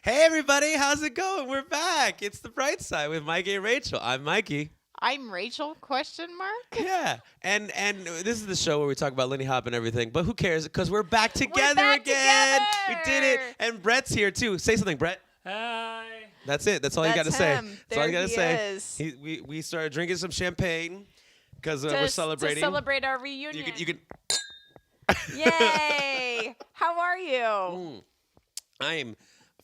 Hey everybody, how's it going? We're back. It's the Brightside with Mikey and Rachel. I'm Mikey. I'm Rachel, question mark? Yeah, and this is the show where we talk about Lindy Hop and everything. But who cares? Because we're back together back again. together! We did it, and Brett's here too. Say something, Brett. Hi. That's it. That's all you got to That's say. him. That's all you There got to he say. is. We started drinking some champagne because we're celebrating. To celebrate our reunion. You can. Yay! How are you? I am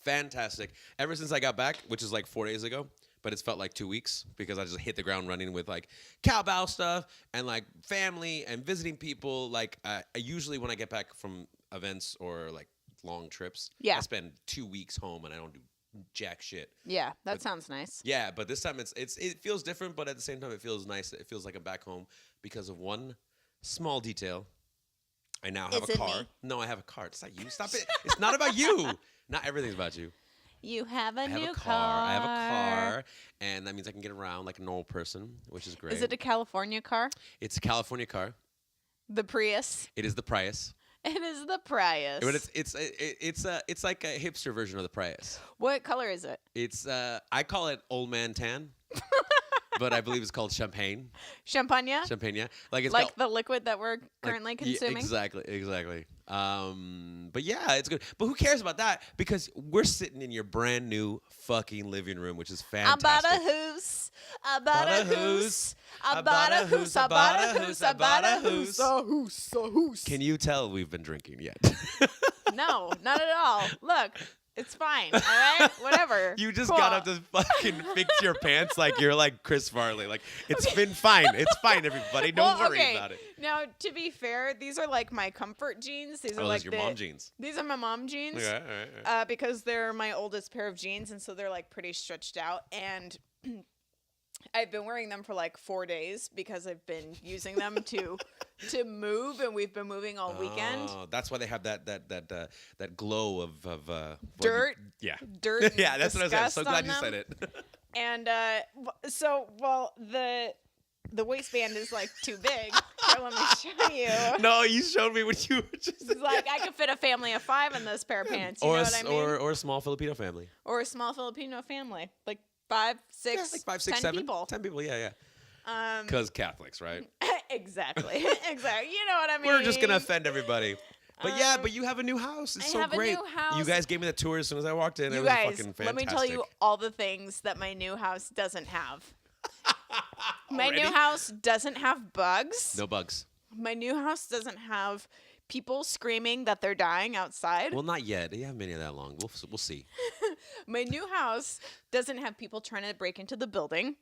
fantastic. Ever since I got back, which is like 4 days ago, but it's felt like 2 weeks because I just hit the ground running with like cowbell stuff and like family and visiting people. Like I usually when I get back from events or like long trips, Yeah. I spend 2 weeks home and I don't do jack shit. Yeah, that sounds nice. Yeah, but this time it feels different, but at the same time it feels nice. It feels like I'm back home because of one small detail. I now have Is a it car. me? No, I have a car. It's not you. Stop it. It's not about you. Not everything's about you. You have a I have new a car. I have a car, and that means I can get around like a normal person, which is great. Is it a California car? It's a California car. The Prius? It is the Prius. It is the Prius. But it's like a hipster version of the Prius. What color is it? It's I call it old man tan, but I believe it's called champagne. Champagne? Champagne, yeah. Like it's Like got, the liquid that we're currently yeah, consuming? exactly. But yeah, it's good. But who cares about that? Because we're sitting in your brand new fucking living room, which is I fantastic. bought a hoose. I bought a hoose. I bought a hoose. I bought a hoose. I bought a hoose. A hoose. A hoose. Can you tell we've been drinking yet? No, not at all. Look, it's fine. All right, whatever. You just Cool. got up to fucking fix your pants like you're like Chris Farley. Like, it's been fine. It's fine, everybody. Don't Well, worry okay. about it. Now, to be fair, these are like my comfort jeans. These are Oh, like those are your mom jeans. These are my mom jeans. Okay, all right. Because they're my oldest pair of jeans, and so they're like pretty stretched out. And I've been wearing them for like 4 days because I've been using them to move, and we've been moving all weekend. Oh, that's why they have that glow of Dirt. Yeah. Dirt. And Yeah, that's what I was saying. I'm so disgust glad on you them. said it. And the waistband is like too big. Here, let me show you. No, you showed me what you were just It's like I could fit a family of 5 in this pair of pants. You know what I mean? or a small Filipino family. Or a small Filipino family, like 5, 6, Yeah, like 5, 6, 10 7. people. 10 people, yeah. Because Catholics, right? Exactly, exactly. You know what I mean? We're just gonna offend everybody. But yeah, but you have a new house. It's I so have a great. new house. You guys gave me the tour as soon as I walked in. You It was guys, fucking fantastic. let me tell you all the things that my new house doesn't have. My new Already? house doesn't have bugs. No bugs. My new house doesn't have people screaming that they're dying outside. Well, not yet. You haven't been here that long. We'll see. My new house doesn't have people trying to break into the building.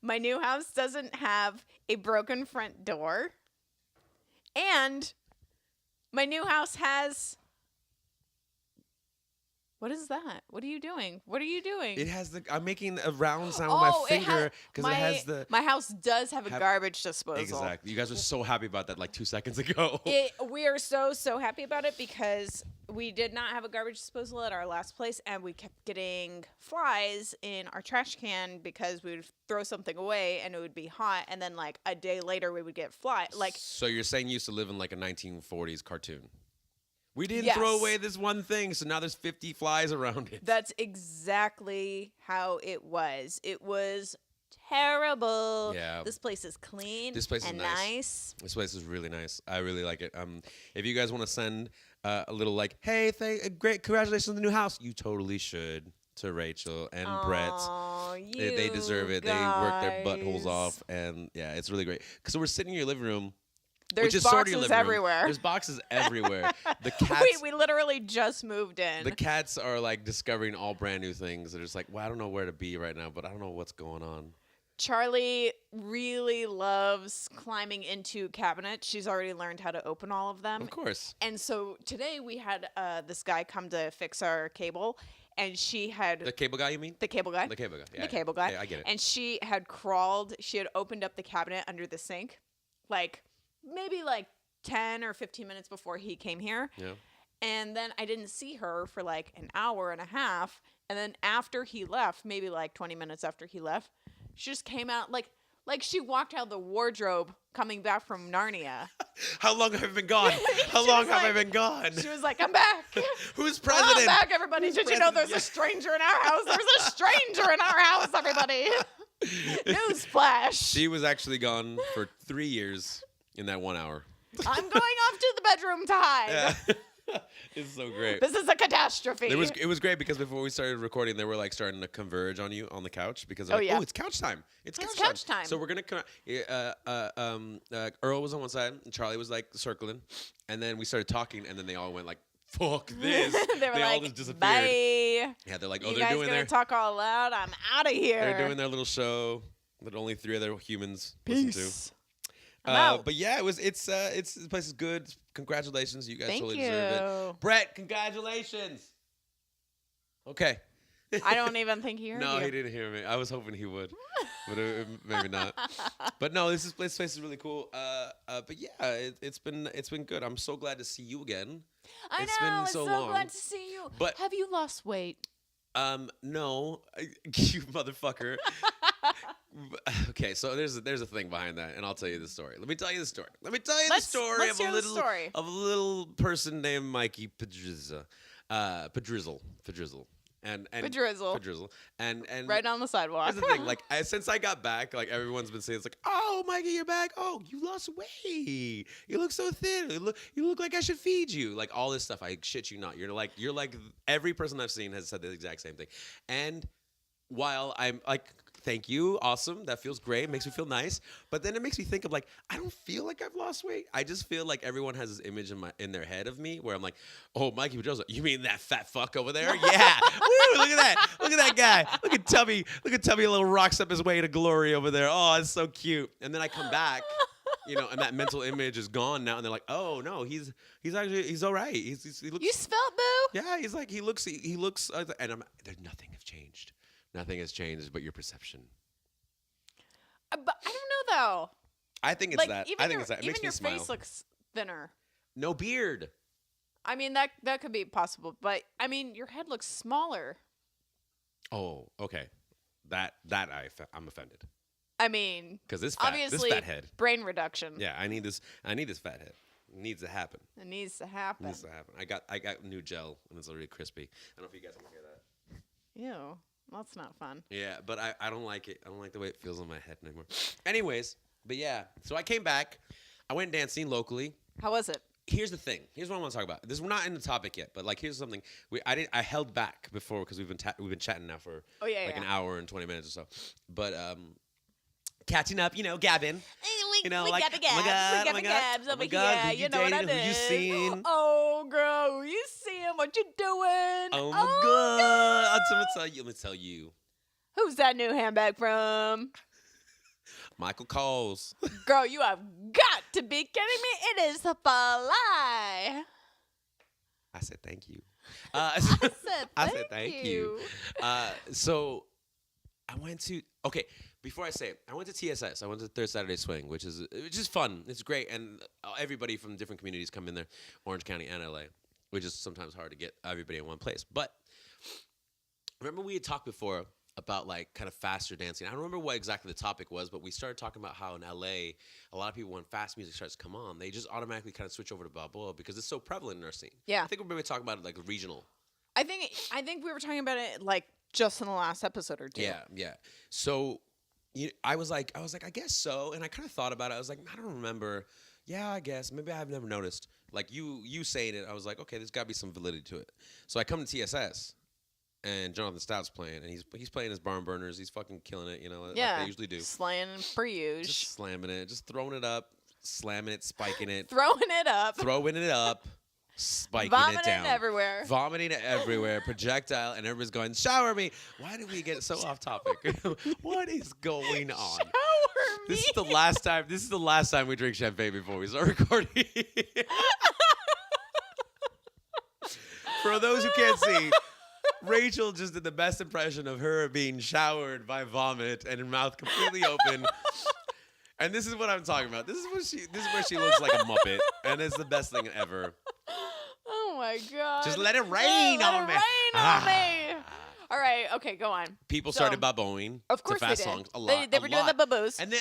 My new house doesn't have a broken front door. And my new house has... What is that? What are you doing? What are you doing? It has the. I'm making a round sound with my finger because it has the. My house does have a garbage disposal. Exactly. You guys were so happy about that like 2 seconds ago. We are so happy about it because we did not have a garbage disposal at our last place, and we kept getting flies in our trash can because we would throw something away and it would be hot, and then like a day later we would get fly. Like, So you're saying you used to live in like a 1940s cartoon? We didn't Yes. throw away this one thing, so now there's 50 flies around it. that's exactly how it was. It was terrible. Yeah. This place is clean. This place is and nice. This place is really nice. I really like it. If you guys want to send a little like, hey, great, congratulations on the new house, you totally should to Rachel and Brett. Oh, They deserve it. guys. They work their buttholes off, and yeah, it's really great. Because we're sitting in your living room, There's which is sort of your boxes living room. everywhere. There's boxes everywhere. The cats. We literally just moved in. The cats are like discovering all brand new things. They're just like, well, I don't know where to be right now, but I don't know what's going on. Charlie really loves climbing into cabinets. She's already learned how to open all of them. Of course. And so today we had this guy come to fix our cable, and she had The cable guy, you mean? the cable guy. The cable guy. Yeah, The cable guy. Yeah, I get it. And she had crawled. She had opened up the cabinet under the sink, like maybe like 10 or 15 minutes before he came here. Yeah. And then I didn't see her for like an hour and a half. And then after he left, maybe like 20 minutes after he left, she just came out like Like she walked out of the wardrobe coming back from Narnia. How long have I been gone? How long have I been gone? She was like, I'm back. Who's president? I'm back, everybody. Did you know there's Yeah. a stranger in our house? There's a stranger in our house, everybody. Newsflash. She was actually gone for 3 years in that 1 hour. I'm going off to the bedroom to hide. Yeah. It's so great. This is a catastrophe. It was great because before we started recording, they were like starting to converge on you on the couch because they're Oh, like, yeah. oh, it's couch time. It's couch time. So we're gonna Earl was on one side and Charlie was like circling, and then we started talking, and then they all went like, fuck this. they were all like, just disappeared. bye. Yeah, they're like, oh, You they're guys doing gonna their talk all loud? I'm out of here. they're doing their little show that only 3 other humans listen to. Peace. I'm out. But yeah, it's the place is good. Congratulations, you guys Thank totally you. deserve it. Brett, congratulations. Okay. I don't even think he heard No, you. he didn't hear me. I was hoping he would, but maybe not. But no, this place is really cool. But yeah, it's been good. I'm so glad to see you again. I It's know. been I'm so so long. glad to see you. But- have you lost weight? No, you motherfucker. Okay, so there's a thing behind that, and I'll tell you the story. Let me tell you the story. Let's of hear a the story. little person named Mikey Pedroza, Pedrizzle, and Pedrizzle. and Right on the sidewalk. here's the thing, like since I got back, like everyone's been saying, it's like, oh, Mikey, you're back. Oh, you lost weight. You look so thin. You look like I should feed you. Like all this stuff. I shit you not. You're like every person I've seen has said the exact same thing. And while I'm like, thank you, awesome, that feels great, it makes me feel nice. But then it makes me think of like, I don't feel like I've lost weight. I just feel like everyone has this image in their head of me where I'm like, oh, Mikey Pedroza, you mean that fat fuck over there? Yeah. Woo, look at that guy. Look at Tubby, a little rocks up his way to glory over there. Oh, it's so cute. And then I come back, and that mental image is gone now, and they're like, oh no, he's all right. He looks. You svelte, boo. Yeah, he's like he looks, and there's nothing has changed. Nothing has changed but your perception. But I don't know though. I think it's Like that. even I think your, it's that. It even makes me your smile. face looks thinner. No beard. I mean that could be possible, but I mean your head looks smaller. Oh, okay. I'm offended I mean, because this obviously fat head. brain reduction. Yeah, I need this fat head. It needs to happen. It needs to happen. It needs to happen. I got new gel and it's already crispy. I don't know if you guys want to hear that. Ew, that's not fun. Yeah, but I don't like it. I don't like the way it feels on my head anymore. Anyways, but yeah. So I came back. I went dancing locally. How was it? Here's the thing. Here's what I want to talk about. We're not in the topic yet, but like here's something. I held back before because we've been chatting now for an hour and 20 minutes or so. But catching up, gabbing. We like, got the oh my gabs. God, We got the oh my gabs God, over oh my God, here. who You know what I dated, who you did. seen? Oh, girl, you seeing what you doing? Oh my God. Let me tell you. Who's that new handbag from? Michael Coles. Girl, you have got to be kidding me. It is a fly. I said thank you. I said thank you. So I went to before I say it, I went to TSS. I went to Third Saturday Swing, which is fun. It's great, and everybody from different communities come in there, Orange County and LA, which is sometimes hard to get everybody in one place. But remember we had talked before about like kind of faster dancing. I don't remember what exactly the topic was, but we started talking about how in LA, a lot of people when fast music starts to come on, they just automatically kind of switch over to Balboa because it's so prevalent in our scene. Yeah. I think we're maybe talking about it like regional. I think we were talking about it like just in the last episode or two. Yeah. So I was like, I guess so. And I kind of thought about it. I was like, I don't remember. Yeah, I guess. Maybe I've never noticed. Like you saying it, I was like, okay, there's got to be some validity to it. So I come to TSS, and Jonathan Stout's playing, and he's playing his barn burners. He's fucking killing it, like they usually do. Slaying per usual. Just slamming it, just throwing it up, slamming it, spiking it. Throwing it up. Spiking it down. Vomiting everywhere. Projectile, and everybody's going, shower me. Why did we get so off topic? What is going on? Shower me. This is the last time we drink champagne before we start recording. For those who can't see, Rachel just did the best impression of her being showered by vomit and her mouth completely open. And this is what I'm talking about. This is where she looks like a Muppet, and it's the best thing ever. Oh my God. Just let it rain on me. Let it rain on me. All right. Okay, go on. People So, started baboing Of course to fast they did. songs a lot. They were doing the babos. And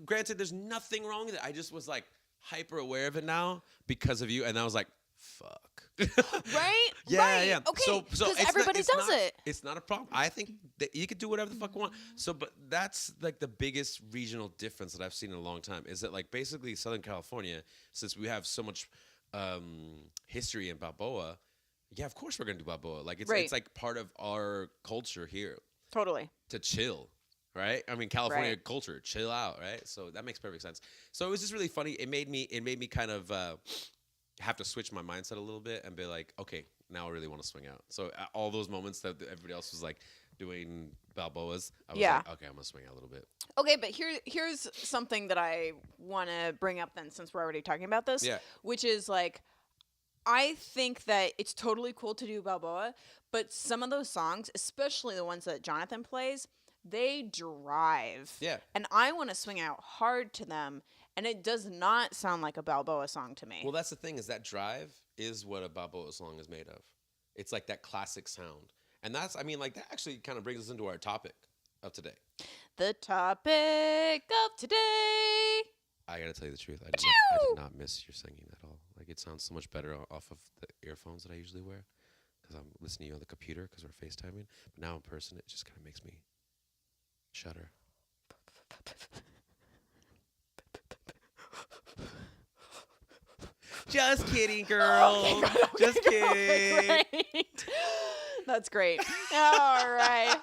granted, there's nothing wrong with it. I just was like hyper aware of it now because of you, and I was like, fuck. Right? Yeah, right. yeah. Okay. So Because it's everybody does it. It's not a problem. I think that you could do whatever the fuck you want. So, but that's like the biggest regional difference that I've seen in a long time is that like basically Southern California, since we have so much history in Balboa, yeah, of course we're gonna do Balboa. Like it's like part of our culture here Totally. to chill. Right? I mean, California Right. culture, chill out, right? So that makes perfect sense. So it was just really funny. It made me kind of have to switch my mindset a little bit and be like, okay, now I really want to swing out. So all those moments that everybody else was like doing Balboas, I was like, okay, I'm gonna swing out a little bit. Okay, but here's something that I want to bring up then, since we're already talking about this. Yeah. Which is like, I think that it's totally cool to do Balboa, but some of those songs, especially the ones that Jonathan plays, they drive. Yeah. And I want to swing out hard to them, and it does not sound like a Balboa song to me. Well, that's the thing is that drive is what a Balboa song is made of. It's like that classic sound. And that's, I mean, like that actually kind of brings us into our topic of today. The topic of today. I gotta tell you the truth. I did not miss your singing at all. Like it sounds so much better off of the earphones that I usually wear because I'm listening to you on the computer because we're FaceTiming. But now in person, it just kind of makes me shudder. Just kidding, girl. Just kidding. Great. That's great. All right.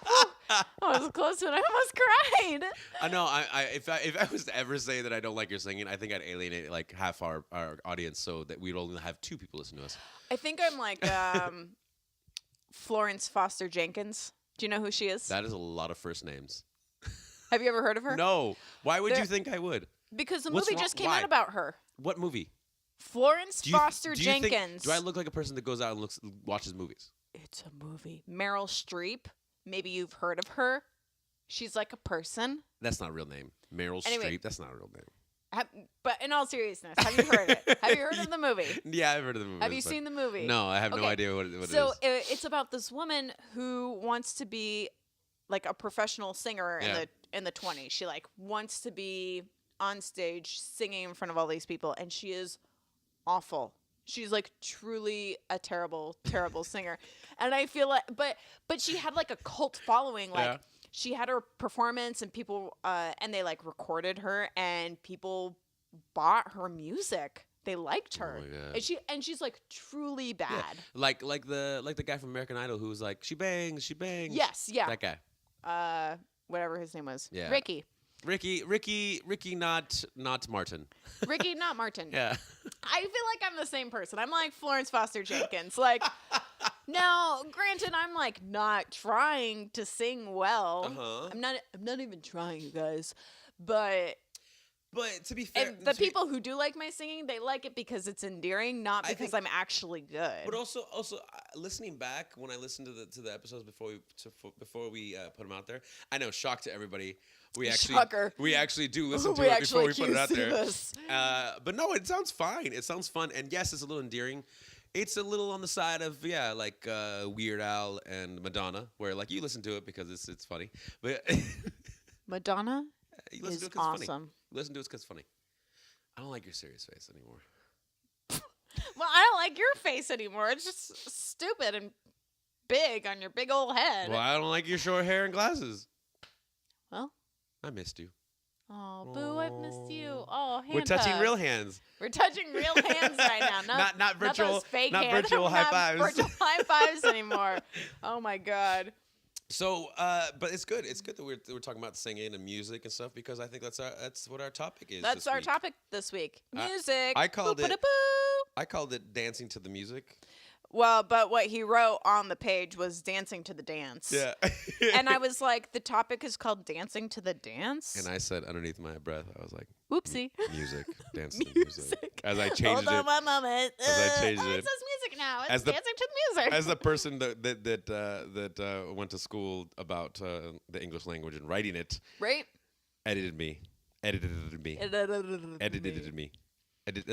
I was close and I almost cried. I know. If I was to ever say that I don't like your singing, I think I'd alienate like half our audience so that we'd only have 2 people listen to us. I think I'm like Florence Foster Jenkins. Do you know who she is? That is a lot of first names. Have you ever heard of her? No. Why would you think I would? Because the What's movie wrong? just came Why? out about her. What movie? Florence Foster do you think- Jenkins. do I look like a person that goes out and watches movies? It's a movie. Meryl Streep. Maybe you've heard of her. She's like a person. That's not a real name. Meryl Anyway. Streep. That's not a real name. But in all seriousness, have you heard it? Have you heard of the movie? Yeah, I've heard of the movie. Have you seen the movie? No, I have no Okay. idea what it is. So it's about this woman who wants to be like a professional singer in the 20s. She like wants to be on stage singing in front of all these people, and she is awful. She's like truly a terrible, terrible singer. And I feel like, but she had like a cult following. Like she had her performance, and people, and they like recorded her, and people bought her music. They liked her, Oh my God. and she's like truly bad. Yeah. Like the guy from American Idol who was like, she bangs, she bangs. Yes, yeah. That guy. Whatever his name was. Yeah. Ricky, not Martin. Ricky, not Martin. Yeah. I feel like I'm the same person. I'm like Florence Foster Jenkins. Like, now, granted, I'm like not trying to sing well. Uh-huh. I'm not even trying, you guys. But to be fair, and the people who do like my singing, they like it because it's endearing, not because I'm actually good. But also, listening back when I listened to the episodes before we put them out there, I know, shock to everybody. Shocker. We actually do listen to We it before we actually put it out do there. this. But no, it sounds fine. It sounds fun, and yes, it's a little endearing. It's a little on the side of like Weird Al and Madonna, where like you listen to it because it's funny, but Madonna you listen is to it 'cause it's funny. awesome. You listen to it 'cause it's funny. I don't like your serious face anymore. Well, I don't like your face anymore. It's just stupid and big on your big old head. Well, I don't like your short hair and glasses. Well, I missed you. oh, boo, I've missed you. Oh, hand We're touching hug. real hands. We're touching real hands right now. Not virtual- those fake not hands. virtual We're high not fives. Virtual high fives anymore. Oh my God. So, but it's good. It's good that we're talking about singing and music and stuff because I think that's what our topic is. That's this our week. topic this week. Music. I called it- Boo-ba-da-boo. I called it dancing to the music. Well, but what he wrote on the page was dancing to the dance. Yeah. And I was like, the topic is called dancing to the dance. And I said underneath my breath, I was like, Whoopsie. music, dance to the music. As I changed Hold on it. one moment. As I changed It it. says music now. It's As the- dancing to the music. As the person that went to school about the English language and writing it, right? edited me. There's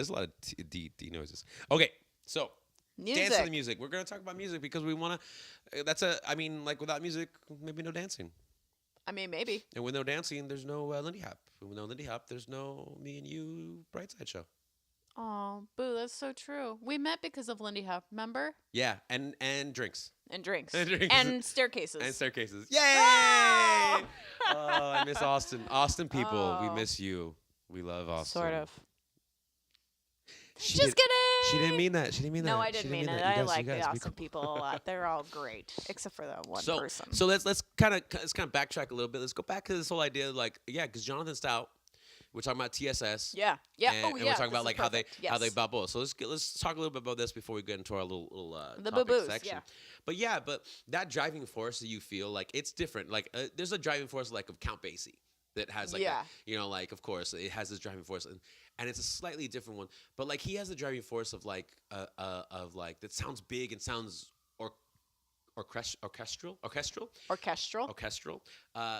a lot of D noises. Okay, so Music. Dance to the music. We're gonna talk about music because we wanna. I mean, like without music, maybe no dancing. I mean, maybe. And with no dancing, there's no Lindy Hop. With no Lindy Hop, there's no me and you Brightside show. Oh, boo, that's so true. We met because of Lindy Hop, remember? Yeah, and drinks. And drinks. And drinks. And staircases. And staircases. Yay! Oh! Oh, I miss Austin. Austin people, we Oh. miss you. We love Austin. Sort of. She Just did- kidding. She didn't mean that. She didn't mean that. No, I She didn't mean that. it. You I guys- like you guys the be awesome cool. people a lot. They're all great, except for that one person. So let's kind of backtrack a little bit. Let's go back to this whole idea, like because Jonathan Stout, we're talking about TSS. Yeah. And, Oh, and yeah. we're talking this about is like perfect. how they Yes. bubble. So let's talk a little bit about this before we get into our little The topic boo-boos, section. yeah. But that driving force that you feel like it's different. Like there's a driving force like of Count Basie that has like Yeah. like of course it has this driving force and it's a slightly different one. But like he has the driving force of like that sounds big and sounds orchestral,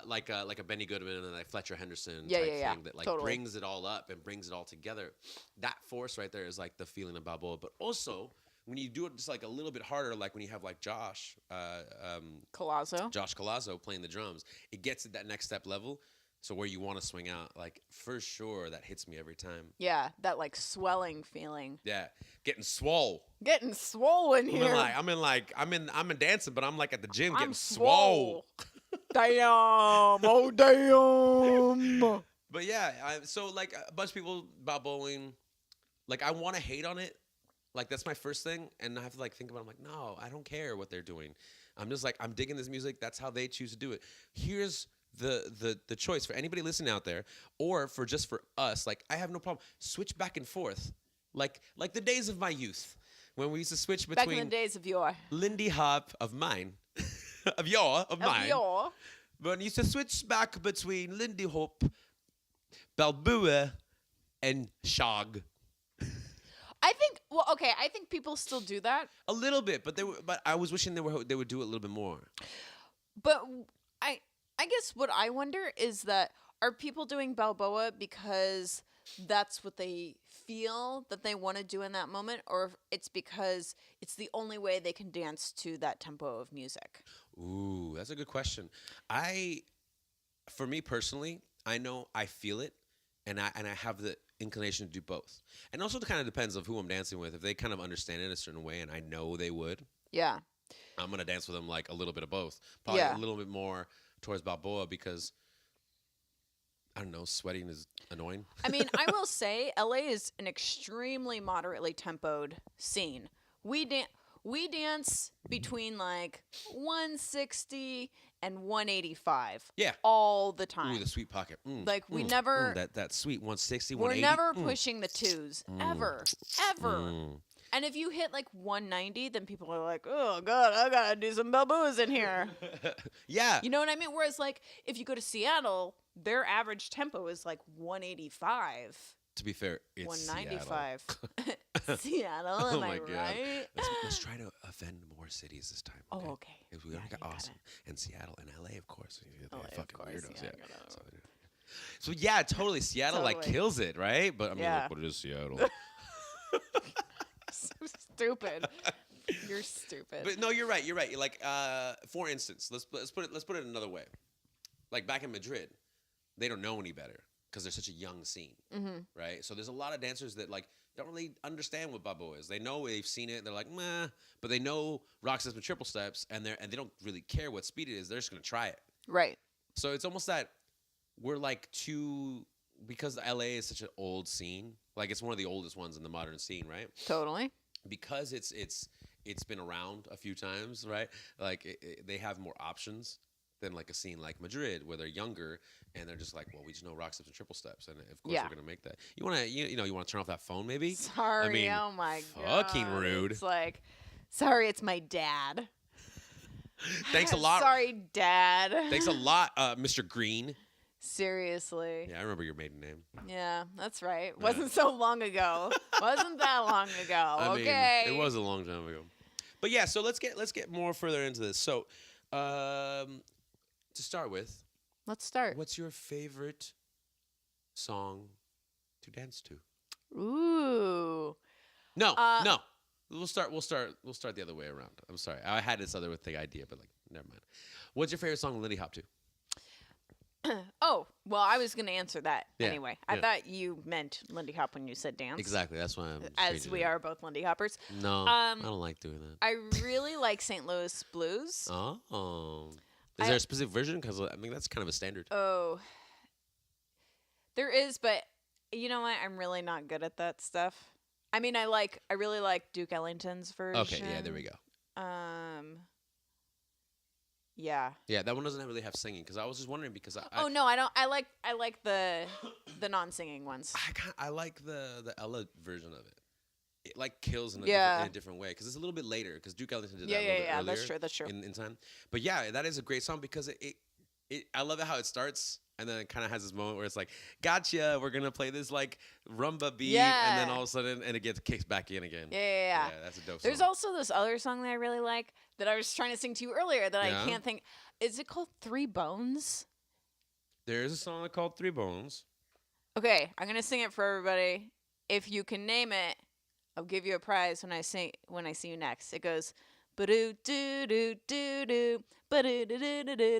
like a Benny Goodman and like Fletcher Henderson Yeah, type yeah, yeah. thing that like Totally. brings it all up and brings it all together. That force right there is like the feeling of Balboa. But also when you do it just like a little bit harder, like when you have like Josh Colazzo. playing the drums, it gets to that next step level. So where you want to swing out, like for sure, that hits me every time. Yeah, that like swelling feeling. Yeah, getting swole. Getting swollen here. I'm in dancing, but I'm like at the gym I'm getting swole. Damn. Oh, damn. But yeah, so like a bunch of people about bowling, like I want to hate on it, like that's my first thing, and I have to like think about it. I'm like, no, I don't care what they're doing. I'm just like I'm digging this music. That's how they choose to do it. Here's the choice for anybody listening out there, or for us. Like I have no problem. Switch back and forth, like the days of my youth when we used to switch Back between in the days of your. Lindy Hop of mine, of mine. But I used to switch back between Lindy Hop, Balboa, and Shog. I think people still do that. A little bit, but I was wishing they would do it a little bit more. But I guess what I wonder is that are people doing Balboa because that's what they feel that they want to do in that moment, or if it's because it's the only way they can dance to that tempo of music? Ooh, that's a good question. For me personally, I know I feel it, and I have the inclination to do both. And also, it kind of depends of who I'm dancing with. If they kind of understand it a certain way, and I know they would, Yeah. I'm gonna dance with them like a little bit of both. Probably Yeah. a little bit more towards Balboa because I don't know, sweating is annoying. I mean, I will say LA is an extremely moderately tempoed scene. We dance between like 160 and 185. Yeah. All the time. Ooh, the sweet pocket. Like, we never- that sweet 160, We're 180. never pushing the twos. Ever. Mm. And if you hit like 190, then people are like, oh, God, I got to do some Balboas in here. Yeah. You know what I mean? Whereas, like, if you go to Seattle, their average tempo is like 185. To be fair, it's 195. Seattle. Seattle, Oh am my I God. right? Let's try to offend more cities this time. Oh, okay. Because we Yeah, already got you got Austin and Seattle and LA, of course. They're LA, of fucking course, weirdos. yeah, Yeah. So yeah, totally. Seattle like Totally. kills it, right? But I mean, Yeah. like, what is Seattle? So stupid. You're stupid. But no, you're right. You're right. Like, for instance, let's put it another way. Like back in Madrid, they don't know any better because they're such a young scene, right? So there's a lot of dancers that like don't really understand what Balboa is. They know they've seen it. They're like, meh, but they know rock steps and triple steps, and they don't really care what speed it is. They're just gonna try it. Right. So it's almost that we're like because LA is such an old scene. Like it's one of the oldest ones in the modern scene, right? Totally. Because it's been around a few times, right? Like they have more options than like a scene like Madrid where they're younger and they're just like, well, we just know rock steps and triple steps, and of course Yeah. we're gonna make that. You wanna you wanna turn off that phone maybe? Sorry. I mean, oh my God. fucking rude. It's like, sorry, it's my dad. Thanks a lot. Sorry, Dad. Thanks a lot, Mr. Green. Seriously. Yeah, I remember your maiden name. Yeah, that's right. Wasn't so long ago. Wasn't that long ago. I Okay. mean, it was a long time ago. But yeah, so let's get more further into this. So, to start with, Let's start. what's your favorite song to dance to? Ooh. No, We'll start the other way around. I'm sorry. I had this other thing idea, but like, never mind. What's your favorite song Lindy Hop to? Oh, well, I was going to answer that Yeah, anyway. I yeah. thought you meant Lindy Hop when you said dance. Exactly. That's why I'm. As changing we it. are both Lindy Hoppers. No, I don't like doing that. I really like St. Louis blues. Oh. Is there a specific version? Because I mean, that's kind of a standard. Oh, there is, but you know what? I'm really not good at that stuff. I mean, I really like Duke Ellington's version. Okay. Yeah. There we go. Yeah. Yeah, that one doesn't really have singing because I was just wondering because Oh no, I don't. I like the non-singing ones. I like the Ella version of it. It like kills in a different way because it's a little bit later because Duke Ellington did that a little bit earlier. That's true. In time. But yeah, that is a great song because it I love it how it starts and then it kind of has this moment where it's like, gotcha, we're gonna play this like rumba beat, and then all of a sudden and it gets kicked back in again. Yeah, that's a dope song. There's also this other song that I really like that I was trying to sing to you earlier that I can't think. Is it called Three Bones? There's a song called Three Bones. Okay, I'm gonna sing it for everybody. If you can name it, I'll give you a prize when I see you next. It goes ba-doo doo doo doo doo ba-doo doo doo doo doo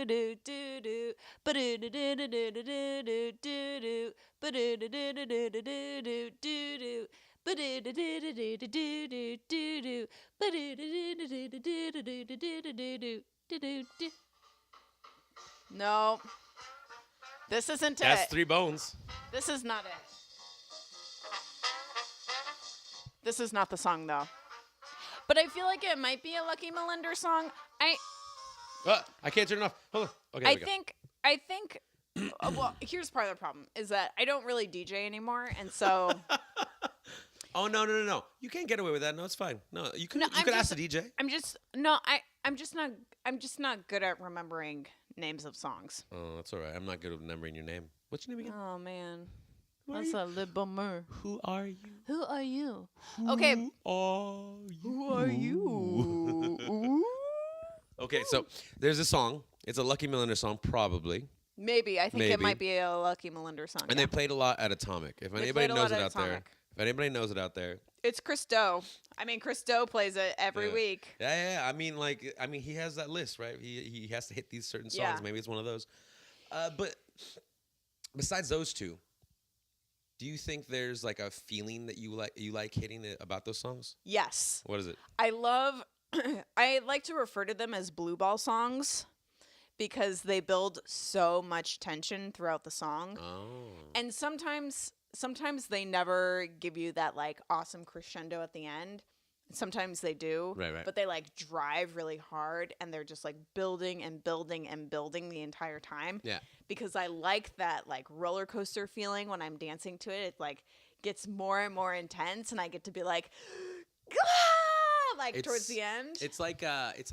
doo doo doo ba-doo doo doo doo doo doo doo doo ba-doo doo doo doo doo doo doo doo doo ba-doo doo doo doo doo doo doo doo doo ba-doo doo doo doo doo doo doo doo doo doo doo. No, this isn't it. That's Three Bones. This is not it. This is not the song, though. But I feel like it might be a Lucky Melinda song. I can't turn it off. Hold on. Okay, I think. Well, here's part of the problem is that I don't really DJ anymore, and so. Oh no! You can't get away with that. No, it's fine. No, you could. No, you could ask the DJ. I'm just not good at remembering names of songs. Oh, that's all right. I'm not good at remembering your name. What's your name again? Oh man. Who That's are a little bummer. Who are you? Who are you? Okay. Who are you? Okay, so there's a song. It's a Lucky Melinda song, probably. Maybe. I think it might be a Lucky Melinda song. And they played a lot at Atomic. If anybody knows it out there. If anybody knows it out there. It's Chris Doe. I mean, Chris Doe plays it every week. Yeah. I mean, he has that list, right? He has to hit these certain songs. Yeah. Maybe it's one of those. But besides those two, do you think there's like a feeling that you like hitting it about those songs? Yes. What is it? I like to refer to them as blue ball songs because they build so much tension throughout the song. Oh. And sometimes they never give you that like awesome crescendo at the end. Sometimes they do. Right. But they like drive really hard and they're just like building and building and building the entire time. Yeah. Because I like that like roller coaster feeling when I'm dancing to it. It like gets more and more intense and I get to be like, towards the end. It's like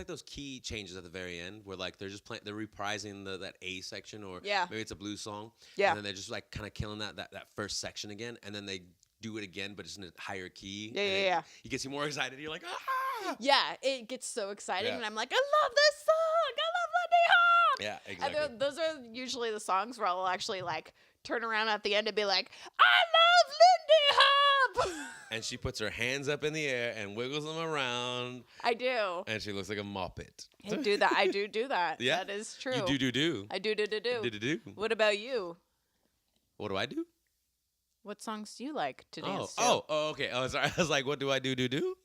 those key changes at the very end where like they're reprising that A section or maybe it's a blues song. Yeah. And then they're just like kind of killing that first section again and then they do it again but it's in a higher key. Yeah. It gets you more excited. You're like, ah! Yeah, it gets so exciting and I'm like, I love this song. I love Lindy Hop. Yeah, exactly. And those are usually the songs where I'll actually like turn around at the end and be like, I love Lindy Hop. And she puts her hands up in the air and wiggles them around. I do. And she looks like a muppet. I do that. I do that. Yeah? That is true. You do. I do. Do. What about you? What do I do? What songs do you like to dance to? Oh, okay. Oh, sorry. I was like, what do I do?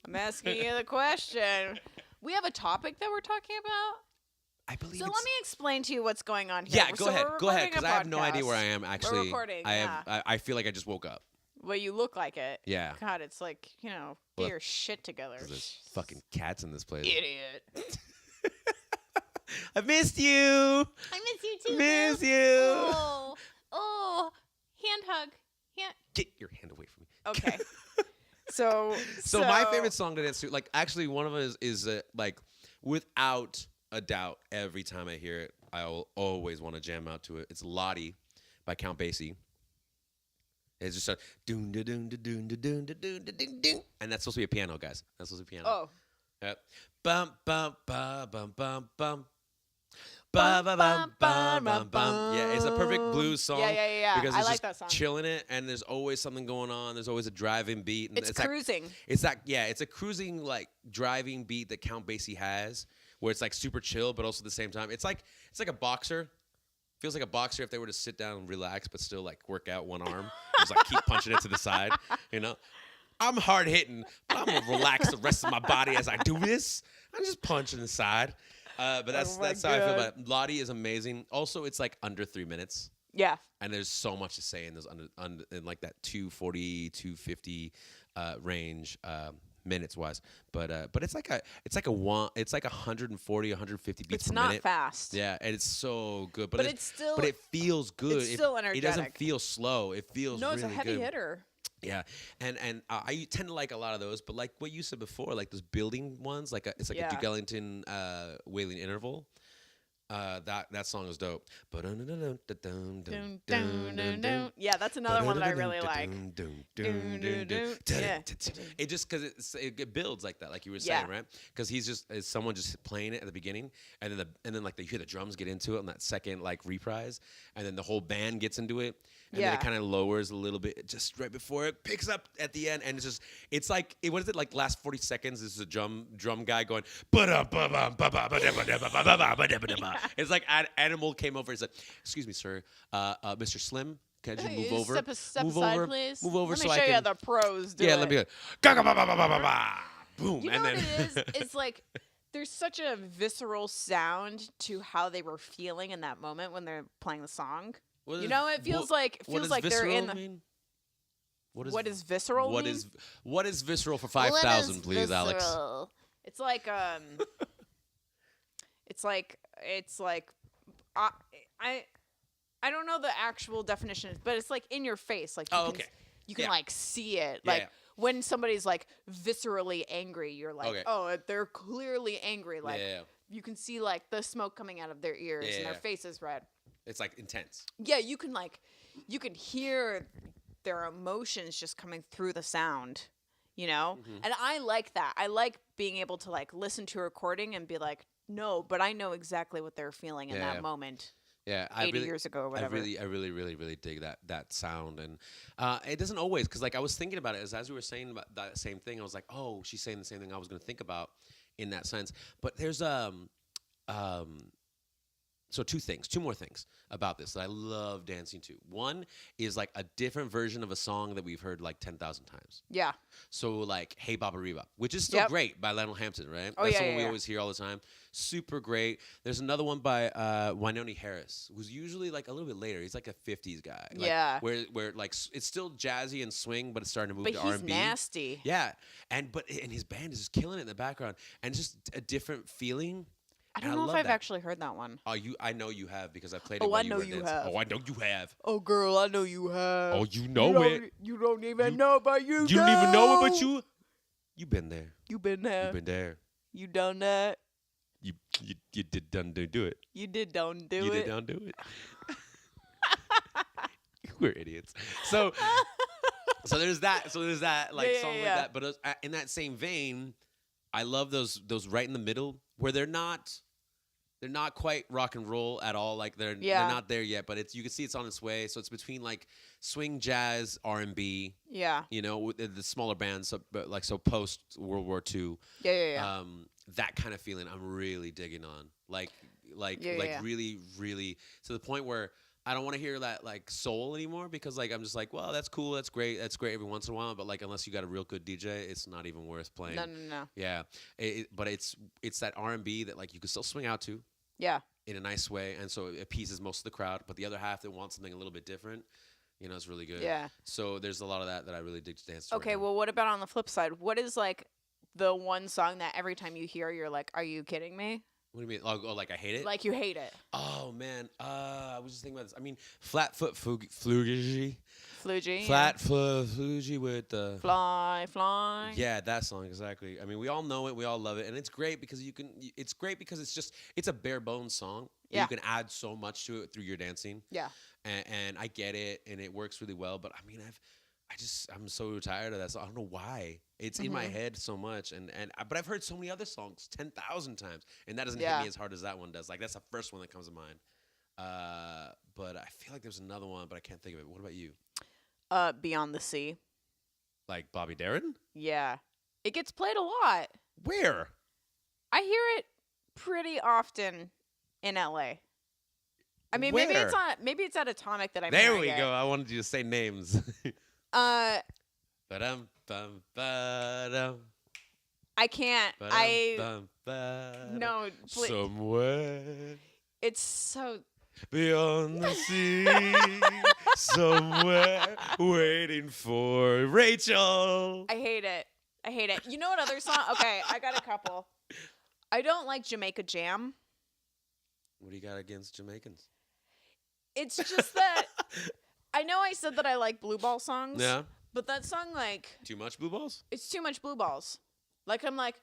I'm asking you the question. We have a topic that we're talking about. I believe So let me explain to you what's going on here. Yeah, go ahead, because I have no idea where I am actually. We're recording, I feel like I just woke up. Well, you look like it. Yeah. God, it's like, get your shit together. There's fucking cats in this place. Idiot. I missed you. I miss you too. Miss you. Oh, hand hug. Get your hand away from me. Okay. So my favorite song to dance to, like actually one of them is like without a doubt, every time I hear it, I will always want to jam out to it. It's Lottie by Count Basie. It's just a doon da doon da doon da doon da doon da doon doon, and that's supposed to be a piano, guys. That's supposed to be a piano. Oh. Yep. Bum bum ba bum bum bum. Ba ba bum bum bum bum. Yeah, it's a perfect blues song. Yeah. Because I it's like just that song. chilling it, and there's always something going on. There's always a driving beat. And It's cruising. It's a cruising like driving beat that Count Basie has, where it's like super chill, but also at the same time, it's like a boxer. Feels like a boxer if they were to sit down and relax, but still like work out one arm, just like keep punching it to the side. You know, I'm hard hitting, but I'm gonna relax the rest of my body as I do this. I'm just punching the side. But that's how I feel about it. Lottie is amazing. Also, it's like under 3 minutes. Yeah. And there's so much to say in those in like that 240, 250 range minutes wise. But it's like 140, 150 beats It's per not minute. fast. Yeah, and it's so good. But it's still. But it feels good. It's still It doesn't energetic. feel slow. It feels No, it's really a heavy good. hitter. Yeah, and I tend to like a lot of those, but like what you said before, like those building ones, it's like a Duke Ellington wailing interval. That song is dope. Yeah, that's another one that I really like. It just because it builds like that, like you were saying, right? Because is someone just playing it at the beginning, and then like you hear the drums get into it on that second like reprise, and then the whole band gets into it, and then it kind of lowers a little bit just right before it picks up at the end, and it's like what is it like last 40 seconds? This is a drum guy going. It's like an animal came over and said, "Excuse me, sir, Mr. Slim, can you move over? Step move aside, over, please. move over Let so me I show can." you the pros do Yeah, it. let me go. Boom, You know and what then it is? It's like there's such a visceral sound to how they were feeling in that moment when they're playing the song. You know, it feels like they're in the. Mean? What is visceral? What mean? what is visceral for 5,000, please, Alex? It's like it's like I don't know the actual definition, but it's like in your face, like you can like see it, like when somebody's like viscerally angry, you're like, oh, they're clearly angry, like you can see like the smoke coming out of their ears and their face is red. It's like intense. Yeah, you can hear their emotions just coming through the sound, you know? And I like that. I like being able to like listen to a recording and be like, no, but I know exactly what they're feeling in that moment. Yeah, 80 years ago or whatever. I really dig that sound, and it doesn't always, because like I was thinking about it as we were saying about that same thing. I was like, oh, she's saying the same thing I was going to think about in that sense. But there's so two more things about this that I love dancing to. One is like a different version of a song that we've heard like 10,000 times. Yeah. So like Hey Baba Reba, which is still great by Lionel Hampton, right? Oh, That's the one we always hear all the time. Super great. There's another one by Wynonie Harris, who's usually like a little bit later. He's like a 50s guy. Like, where like it's still jazzy and swing, but it's starting to move to R&B. But he's nasty. Yeah. And his band is just killing it in the background, and just a different feeling. I don't know if I've actually heard that one. Oh, I know you have, because I played it. Oh, I know you have. Oh, I know you have. Oh, girl, I know you have. Oh, you know it. You don't even know, but you don't even know it, but you been there. You been there. You been there. You done that. You did done do it. You did done do it. You did done do it. We're idiots. So there's that. So there's that like song like that. But in that same vein, I love those right in the middle where they're not quite rock and roll at all. Like they're not there yet, but you can see it's on its way. So it's between like swing, jazz, R&B. Yeah. You know, with the smaller bands, so post World War II. Yeah. That kind of feeling I'm really digging on. Like really, really to the point where I don't want to hear that like soul anymore, because like I'm just like, well, that's cool, that's great every once in a while, but like unless you got a real good DJ, it's not even worth playing. No. Yeah, but it's that R&B that like you can still swing out to. Yeah. In a nice way, and so it appeases most of the crowd, but the other half that wants something a little bit different, you know, it's really good. Yeah. So there's a lot of that I really dig to dance to. Okay, well, what about on the flip side? What is like the one song that every time you hear, you're like, are you kidding me? What do you mean? Oh, like I hate it? Like you hate it. Oh, man. I was just thinking about this. I mean, Flatfoot Flugy. Flatfoot Flugy with the... Fly. Yeah, that song, exactly. I mean, we all know it. We all love it. And it's great because it's a bare bones song. Yeah. You can add so much to it through your dancing. Yeah. And I get it, and it works really well. But, I mean, I'm so tired of that song. I don't know why. It's in my head so much, but I've heard so many other songs 10,000 times, and that doesn't hit me as hard as that one does. Like that's the first one that comes to mind. But I feel like there's another one, but I can't think of it. What about you? Beyond the Sea. Like Bobby Darin? Yeah. It gets played a lot. Where? I hear it pretty often in LA. I mean, Where? maybe it's at Atomic that I'm There hearing we it. go. I wanted you to say names. Ba-dum, bum, ba-dum, I can't. ba-dum, ba-dum. No, Somewhere it's so. beyond the sea, somewhere waiting for Rachel. I hate it. You know what other song? Okay, I got a couple. I don't like Jamaica Jam. What do you got against Jamaicans? It's just that I know I said that I like blue ball songs. Yeah. But that song, like, Too much blue balls? it's too much blue balls. Like I'm like,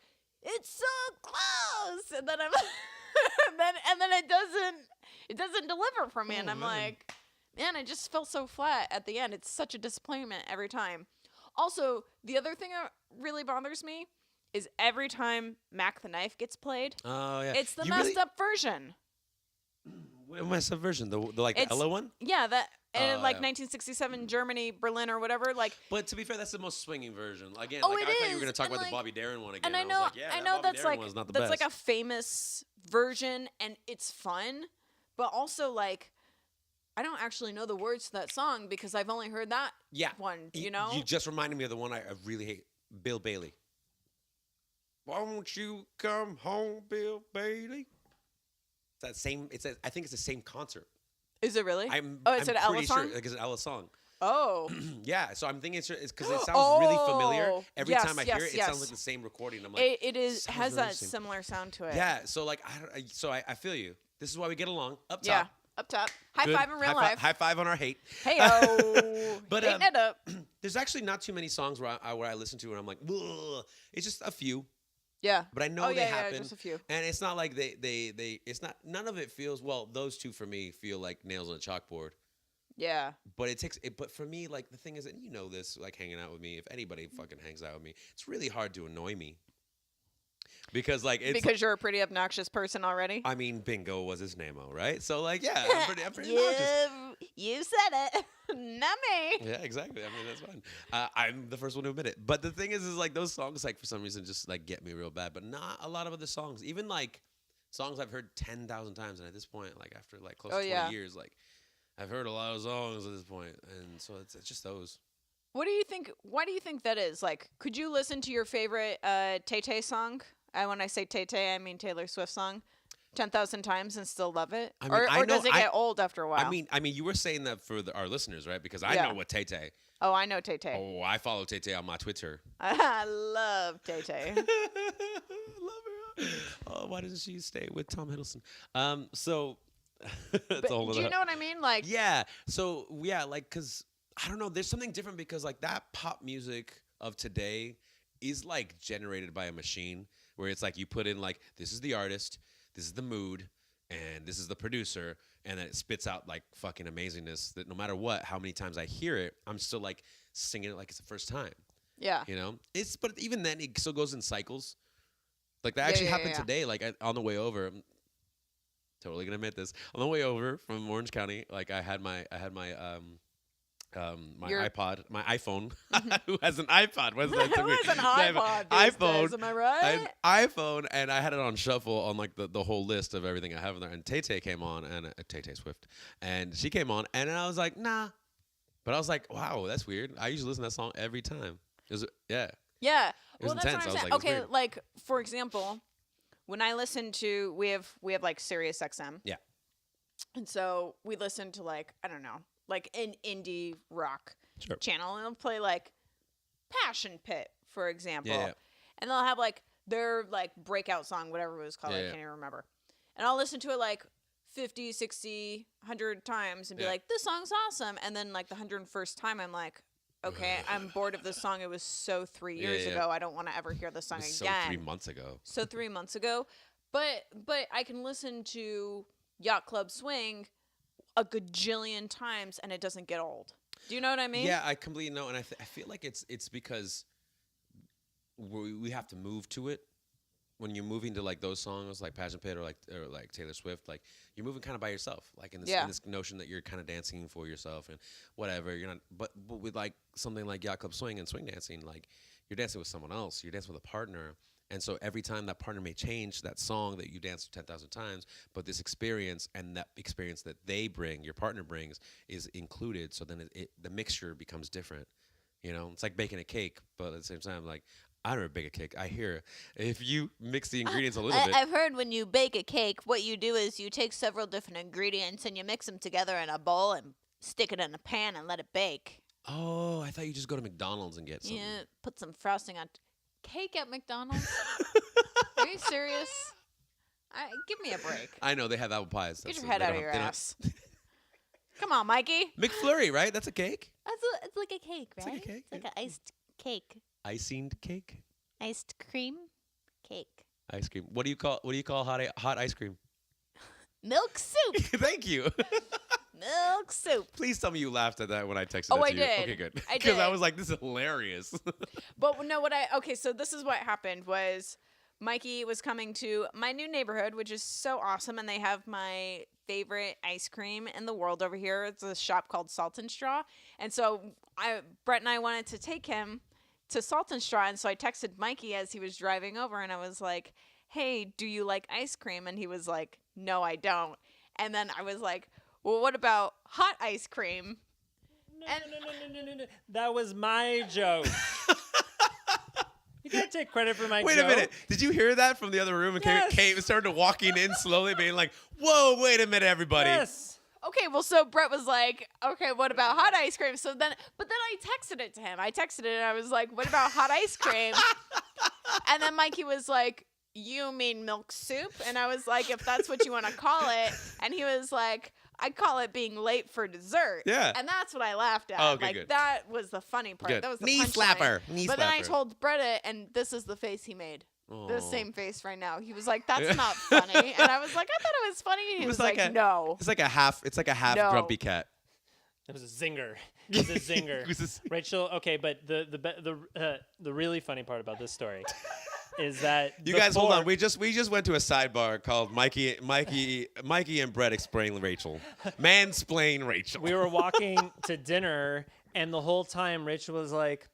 it's so close, and then I'm, and then it doesn't deliver for me, and I'm man. like, man, I just felt so flat at the end. It's such a disappointment every time. Also, the other thing that really bothers me is every time Mac the Knife gets played, Oh yeah. it's the You messed really- up version. What my subversion? The like the It's- Ella one? Yeah, that and like yeah. 1967 Germany, Berlin, or whatever. Like, But to be fair, that's the most swinging version. Again, Oh, like it I thought you were is, gonna talk and, about like- the Bobby Darin one again. and I was know, like, yeah, I that know Bobby that's Darin like one's not the that's best. like a famous version, and it's fun, but also like I don't actually know the words to that song because I've only heard that yeah. one. Y- You know, You just reminded me of the one I really hate. Bill Bailey. Won't you come home, Bill Bailey? It's that same. I think it's the same concert. is it really? I'm. Oh, it's I'm an Ella pretty song? Sure, like it's an Ella song. Oh, Yeah, so I'm thinking it's because it sounds really familiar. Oh, Every yes, time I hear yes, it, it yes. sounds like the same recording. I'm like, it is sounds has really that same. similar sound to it. Yeah, so like I feel you. This is why we get along. Up top. Yeah. Up top, high Good. five in real High life. High five on our hate. Hey oh, But, hating it up. There's actually not too many songs where I listen to and I'm like, ugh. It's just a few. Yeah. But I know Oh, they yeah, yeah, happen. just a few. And it's not like they it's not none of it feels well, those two for me feel like nails on a chalkboard. Yeah. But it takes it but for me, like the thing is, and you know this, like hanging out with me, if anybody fucking hangs out with me, it's really hard to annoy me. Because like it's Because you're a pretty obnoxious person already. I mean, Bingo was his name-o, right? So like yeah, I'm pretty obnoxious. You said it, not me. Yeah, exactly. I mean, that's fine. I'm the first one to admit it. But the thing is like those songs, like for some reason, just like get me real bad. But not a lot of other songs. Even like songs I've heard 10,000 times, and at this point, like after like close to 20 years, like I've heard a lot of songs at this point, and so it's just those. What do you think? Why do you think that is? Like, could you listen to your favorite Tay-Tay song? And when I say Tay-Tay, I mean Taylor Swift song, 10,000 times and still love it? I mean, I or does know- it get old after a while? I mean, you were saying that for our listeners, right? Because I Yeah. know what Tay Tay. oh, I know Tay-Tay. Oh, I follow Tay Tay on my Twitter. I love Tay-Tay. Love her. Oh, why doesn't she stay with Tom Hiddleston? So that's But a whole do you other- know what I mean? Like, Yeah. So yeah, like, cause I don't know. There's something different because like that pop music of today is like generated by a machine where it's like you put in like this is the artist, this is the mood, and this is the producer, and then it spits out like fucking amazingness that no matter what, how many times I hear it, I'm still like singing it like it's the first time. yeah. You know, but even then it still goes in cycles. Like that Yeah, actually yeah, happened yeah. today. Like on the way over, I'm totally gonna admit this. On the way over from Orange County, like I had my Your- iPod, my iPhone. Who has an iPod? What's that? Who has an I have iPod these iPhone. days, am I I right? had an iPhone, and I had it on shuffle on like the whole list of everything I have in there. And Tay Tay came on, and Tay Tay Swift, and she came on, and I was like, nah. But I was like, wow, that's weird. I usually listen to that song every time. Yeah. Yeah. It was Well, that's intense. what I I'm was saying. like, it's Okay, weird. like for example, when I listen to we have like Sirius XM. Yeah. And so we listen to like, I don't know, like an indie rock Sure. channel, and they'll play like Passion Pit, for example. Yeah. And they'll have like their like breakout song, whatever it was called, I Yeah. can't even remember. And I'll listen to it like 50, 60, 100 times and be Yeah. like, this song's awesome. And then like the 101st time, I'm like, okay, I'm bored of this song. It was so 3 years yeah. ago. I don't want to ever hear this song So again. 3 months ago. So 3 months ago. But I can listen to Yacht Club Swing a gajillion times and it doesn't get old. Do you know what I mean? Yeah, I completely know, and I feel like it's because we have to move to it. When you're moving to like those songs, like Passion Pit or like Taylor Swift, like you're moving kind of by yourself, like in this notion that you're kind of dancing for yourself and whatever. You're not, but with like something like Yacht Club Swing and swing dancing, like you're dancing with someone else, you're dancing with a partner, and so every time that partner may change that song that you danced 10,000 times, but this experience and that experience that they bring, your partner brings, is included. So then the mixture becomes different. You know, it's like baking a cake, but at the same time, like. I never bake a cake. I hear if you mix the ingredients a little bit. I've heard when you bake a cake, what you do is you take several different ingredients and you mix them together in a bowl and stick it in a pan and let it bake. Oh, I thought you just go to McDonald's and get something. Yeah, put some frosting on. Cake at McDonald's? Are you serious? Give me a break. I know they have apple pies. Get your head out of your ass. Come on, Mikey. McFlurry, right? That's a cake. It's like a cake, right? It's like a cake. It's like an iced cake. Icing cake. Iced cream cake. Ice cream. What do you call hot ice cream? Milk soup. Thank you. Milk soup. Please tell me you laughed at that when I texted Oh, that I to you. did. Okay, good. I Because I did. was like, this is hilarious. But no, okay, so this is what happened was Mikey was coming to my new neighborhood, which is so awesome, and they have my favorite ice cream in the world over here. It's a shop called Salt and Straw. And so Brett and I wanted to take him to Salt and Straw, and so I texted Mikey as he was driving over, and I was like, hey, do you like ice cream? And he was like, no, I don't. And then I was like, well, what about hot ice cream? No. That was my joke. You can't take credit for my Wait joke. a minute. Did you hear that from the other room? And Yes. Kate started walking in slowly, being like, whoa, wait a minute, everybody. Yes. Okay, well, so Brett was like, okay, what about hot ice cream? But then I texted it to him. I texted it and I was like, what about hot ice cream? And then Mikey was like, you mean milk soup? And I was like, if that's what you want to call it. And he was like, I call it being late for dessert. Yeah. And that's what I laughed at. Oh, okay, like, good. that was the funny part. Good. That was the Knee punchline. slapper. Knee But then I slapper. told Brett it, and this is the face he made. The Aw. same face right now. He was like, that's not funny. And I was like, I thought it was funny. And he It was, was like like, a- no. It's like a half No. grumpy cat. It was a zinger. It was a zinger. It was a z- Rachel, okay, but the really funny part about this story is that You guys, hold on. before- We just went to a sidebar called Mikey and Brett explain Rachel. Mansplain Rachel. we were walking to dinner, and the whole time Rachel was like,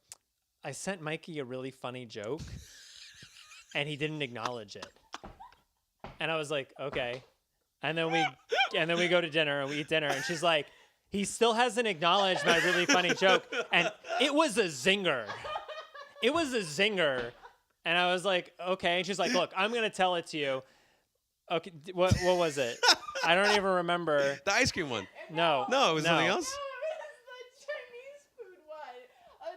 I sent Mikey a really funny joke, and he didn't acknowledge it. And I was like, okay. And then we go to dinner and we eat dinner, and she's like, he still hasn't acknowledged my really funny joke. And it was a zinger. It was a zinger. And I was like, okay. And she's like, look, I'm gonna tell it to you. Okay, what was it? I don't even remember. The ice cream one. No. No, it was something else.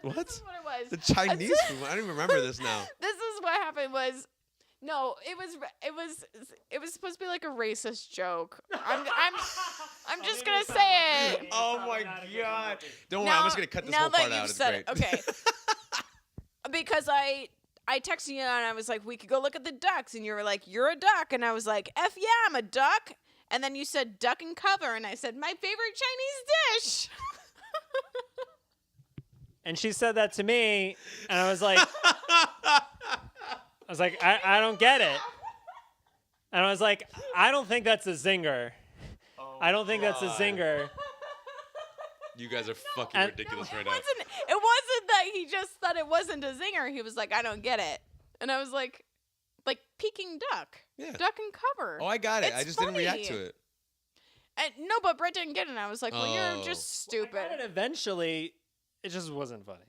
This What? is what it was. The Chinese food. I don't even remember this now. This is what happened was, no, it was supposed to be like a racist joke. I'm just gonna say it. Oh my god! Don't worry, I'm just gonna cut this now whole that part you've out. It's said great. it, okay. Because I texted you and I was like, we could go look at the ducks, and you were like, you're a duck, and I was like, F yeah, I'm a duck. And then you said duck and cover, and I said my favorite Chinese dish. And she said that to me, and I was like, I don't get it. And I was like, I don't think that's a zinger. I don't think that's a zinger. You guys are fucking And- ridiculous right It now. wasn't that he just thought it wasn't a zinger. He was like, I don't get it. And I was like Peking duck. Yeah. Duck and cover. Oh, I got it. It's I just didn't react funny. to it. And no, but Brett didn't get it. And I was like, well, Oh. you're just I got stupid. it eventually. It just wasn't funny.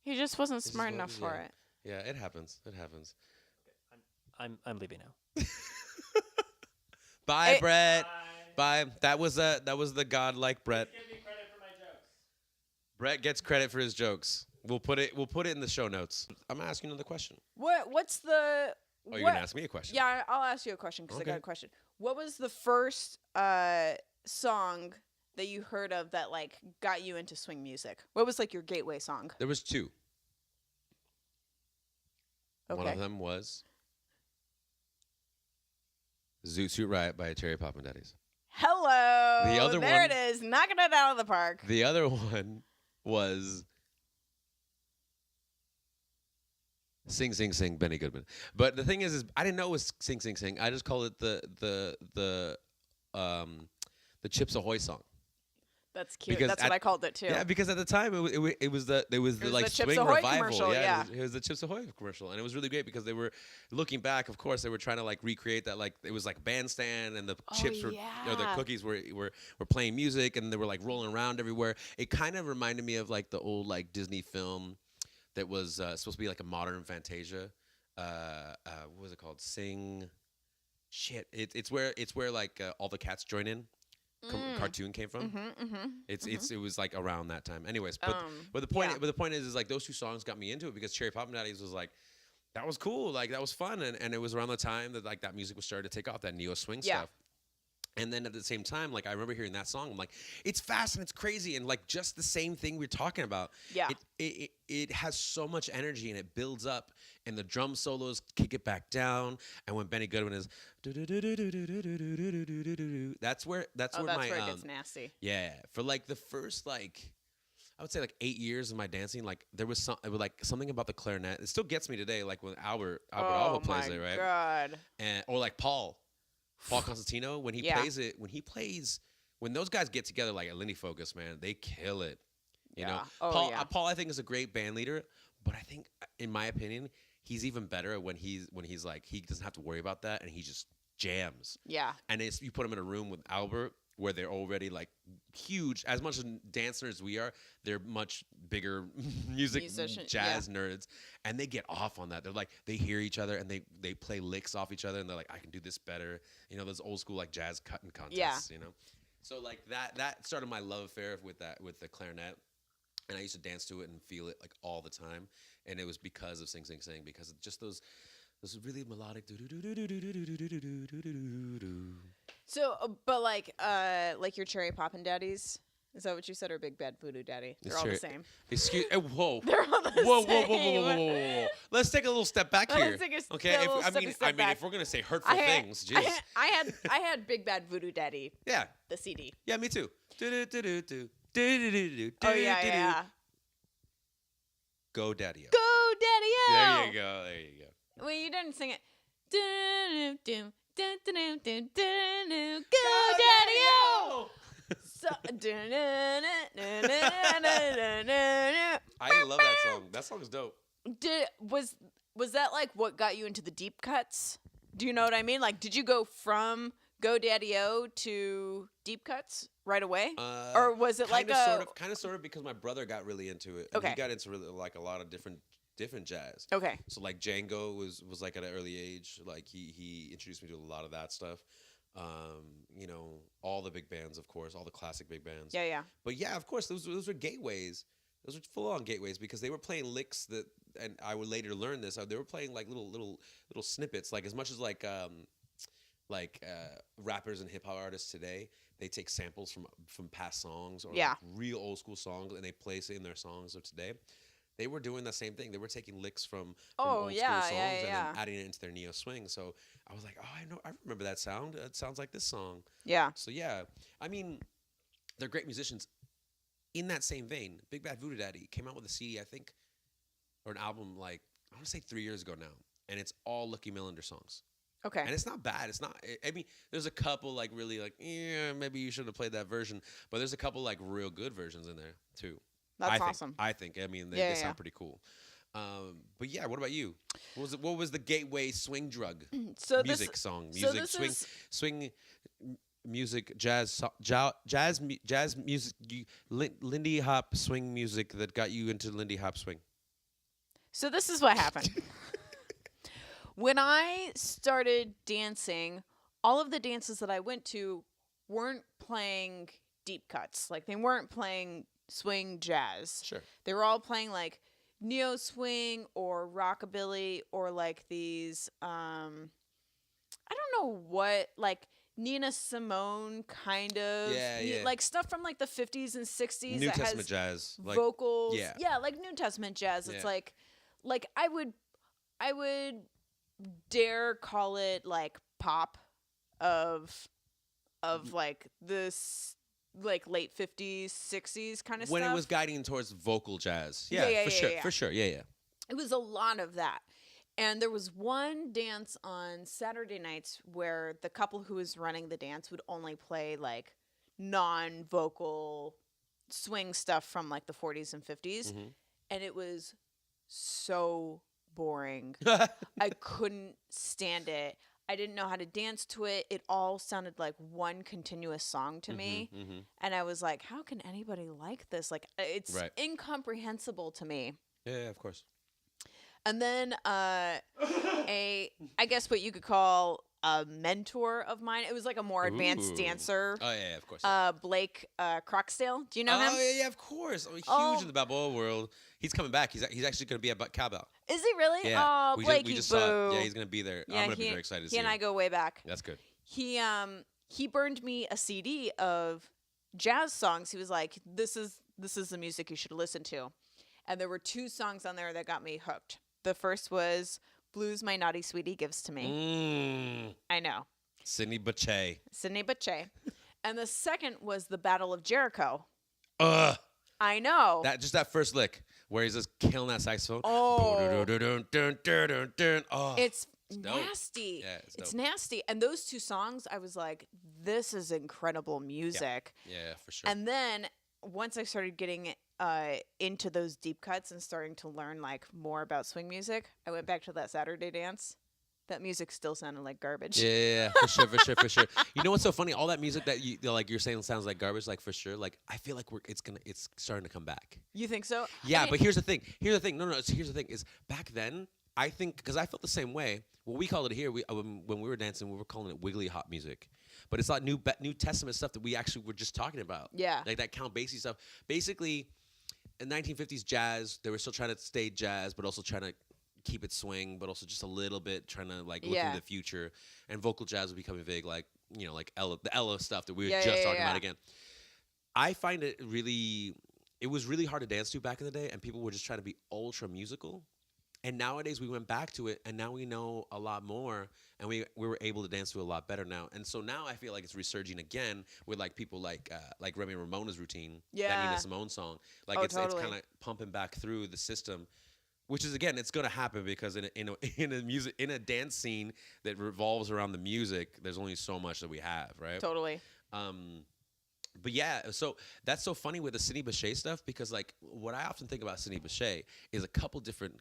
He just wasn't This is smart what- enough for yeah. it. Yeah, it happens. It happens. I'm leaving now. Bye, Hey- Brett. Bye. That was the godlike Brett. Give me credit for my jokes. Brett gets credit for his jokes. We'll put it in the show notes. I'm gonna ask you another question. What's the? Oh, you're gonna ask me a question. Yeah, I'll ask you a question because I got Okay. a question. What was the first song that you heard of that like got you into swing music? What was like your gateway song? There was two. One Okay. of them was Zoot Suit Riot by Cherry Poppin' Daddies. Hello. The other there one- it is, knocking it out of the park. The other one was Sing Sing Sing Benny Goodman. But the thing is I didn't know it was Sing Sing Sing. I just called it the Chips Ahoy song. That's cute. Because That's what I called it too. Yeah, because at the time it was the like the Chips swing Ahoy revival. commercial, yeah. It was the Chips Ahoy commercial, and it was really great because they were looking back. Of course, they were trying to like recreate that. Like it was like a bandstand, and the chips were or the yeah. cookies were playing music, and they were like rolling around everywhere. It kind of reminded me of like the old like Disney film that was supposed to be like a modern Fantasia. What was it called? Sing. Shit! It's where like all the cats join in. Cartoon came from. It was like around that time. Anyways, but the point is like those two songs got me into it because Cherry Poppin' Daddies was like that was cool, like that was fun, and it was around the time that like that music was starting to take off, that neo swing stuff. And then at the same time, like I remember hearing that song, I'm like, it's fast and it's crazy, and like just the same thing we're talking about. Yeah. It has so much energy and it builds up, and the drum solos kick it back down. And when Benny Goodman is, that's where That's my where it gets nasty. yeah, for like the first like I would say like 8 years of my dancing, like there was something about the clarinet. It still gets me today, like when Albert Alva plays it, right? God. And or like Paul Constantino when he plays it, when those guys get together like at Lindy Focus, man, they kill it. You know, Paul I think is a great band leader, but I think in my opinion, he's even better when he's like he doesn't have to worry about that and he just jams. Yeah. And it's you put him in a room with Albert where they're already huge, as much as dancers as we are, they're much bigger jazz nerds, and they get off on that. They're like, they hear each other and they play licks off each other, and they're like, I can do this better. You know, those old school jazz cutting contests. You know, so that started my love affair with the clarinet, and I used to dance to it and feel it all the time, and it was because of Sing Sing Sing, because of just those really melodic. So, but like your Cherry Poppin' Daddies, is that what you said, or Big Bad Voodoo Daddy? They're all the same. Excuse. Whoa. They're all the Whoa. Let's take a little step back here. Let's take a okay. little I mean, if we're gonna say hurtful things, jeez. I had Big Bad Voodoo Daddy. Yeah. The CD. Yeah, me too. Oh yeah. Go Daddy-O. Go Daddy-O. There you go. Well, you didn't sing it. Go Daddy-O. So, I love that song. That song is dope. Was that like what got you into the deep cuts? Do you know what I mean? Like, did you go from Go Daddy-O to deep cuts right away, or was it kind of sort of because my brother got really into it. And he got into really a lot of different jazz. Okay. So Django was like at an early age. Like he introduced me to a lot of that stuff. You know, all the big bands, of course, all the classic big bands. Yeah. But yeah, of course, those were gateways. Those were full-on gateways because they were playing licks that, and I would later learn this. They were playing little snippets, as much as rappers and hip hop artists today. They take samples from past songs or real old school songs, and they place it in their songs of today. They were doing the same thing. They were taking licks from old school songs and then adding it into their neo swing. So I was like, I remember that sound. It sounds like this song. Yeah. So yeah, I mean, they're great musicians. In that same vein, Big Bad Voodoo Daddy came out with a CD, I think, or an album I want to say 3 years ago now, and it's all Lucky Millinder songs. Okay. And it's not bad. It's not. I mean, there's a couple really maybe you should have played that version, but there's a couple real good versions in there too. That's awesome. I think. I mean, they sound pretty cool. But yeah, what about you? What was the gateway swing drug? Swing music, jazz music, Lindy Hop swing music that got you into Lindy Hop swing. So this is what happened. When I started dancing, all of the dances that I went to weren't playing deep cuts. They weren't playing swing jazz. Sure. They were all playing neo swing or rockabilly or these I don't know what, Nina Simone kind of stuff from the 50s and 60s New that Testament has jazz vocals. Yeah, New Testament jazz. It's I would dare call it pop of this like late 50s, 60s kind of When stuff. it was guiding towards vocal jazz. Yeah, Yeah, yeah, for yeah, sure. yeah. For sure. Yeah. It was a lot of that. And there was one dance on Saturday nights where the couple who was running the dance would only play like non-vocal swing stuff from like the 40s and 50s. Mm-hmm. And it was so boring. I couldn't stand it. I didn't know how to dance to it. It all sounded like one continuous song to me. Mm-hmm. And I was like, how can anybody like this? Like, it's Right. incomprehensible to me. Yeah, of course. And then I guess what you could call a mentor of mine. It was like a more advanced Ooh. dancer. Oh yeah, of course. Blake Croxdale. Do you know him? Oh yeah, of course. Huge Oh. in the Balboa world. He's coming back. He's actually going to be at Cowbell. Is he really? Yeah. Oh, we Blakey, just boo. saw it. Yeah, he's going to be there. Yeah, I'm going to be very excited to see he and him. I go way back. That's good. He burned me a CD of jazz songs. He was like, this is the music you should listen to. And there were 2 songs on there that got me hooked. The first was Blues My Naughty Sweetie Gives to Me. I know. Sidney Bechet. Sidney Bechet. And the second was The Battle of Jericho. Ugh. I know. That first lick where he's just killing that saxophone. Oh. Oh. It's dope. nasty. Yeah, it's dope. nasty. And those 2 songs, I was like, this is incredible music. Yeah, for sure. And then once I started getting into those deep cuts and starting to learn like more about swing music, I went back to that Saturday dance. That music still sounded like garbage. Yeah, for sure. You know what's so funny? All that music that you're saying sounds like garbage, like for sure. Like I feel like it's starting to come back. You think so? Yeah, I mean, but here's the thing. Here's the thing is back then I think because I felt the same way. What we called it here, when we were dancing, we were calling it wiggly hop music. But it's like New Testament stuff that we actually were just talking about. Yeah. Like that Count Basie stuff. Basically, in 1950s jazz, they were still trying to stay jazz, but also trying to keep it swing, but also just a little bit trying to like look Yeah. into the future. And vocal jazz was becoming big, like like the Ella stuff that we were Yeah, just yeah, talking yeah. about again. I find it was really hard to dance to back in the day, and people were just trying to be ultra musical. And nowadays we went back to it, and now we know a lot more, and we were able to dance to it a lot better now. And so now I feel like it's resurging again with like people like Remy Ramona's routine, that Yeah. Nina Simone song. Like Oh, it's totally. kind of pumping back through the system, which is again it's going to happen because in a dance scene that revolves around the music, there's only so much that we have, right? Totally. But yeah, so that's so funny with the Sidney Bechet stuff because like what I often think about Sidney Bechet is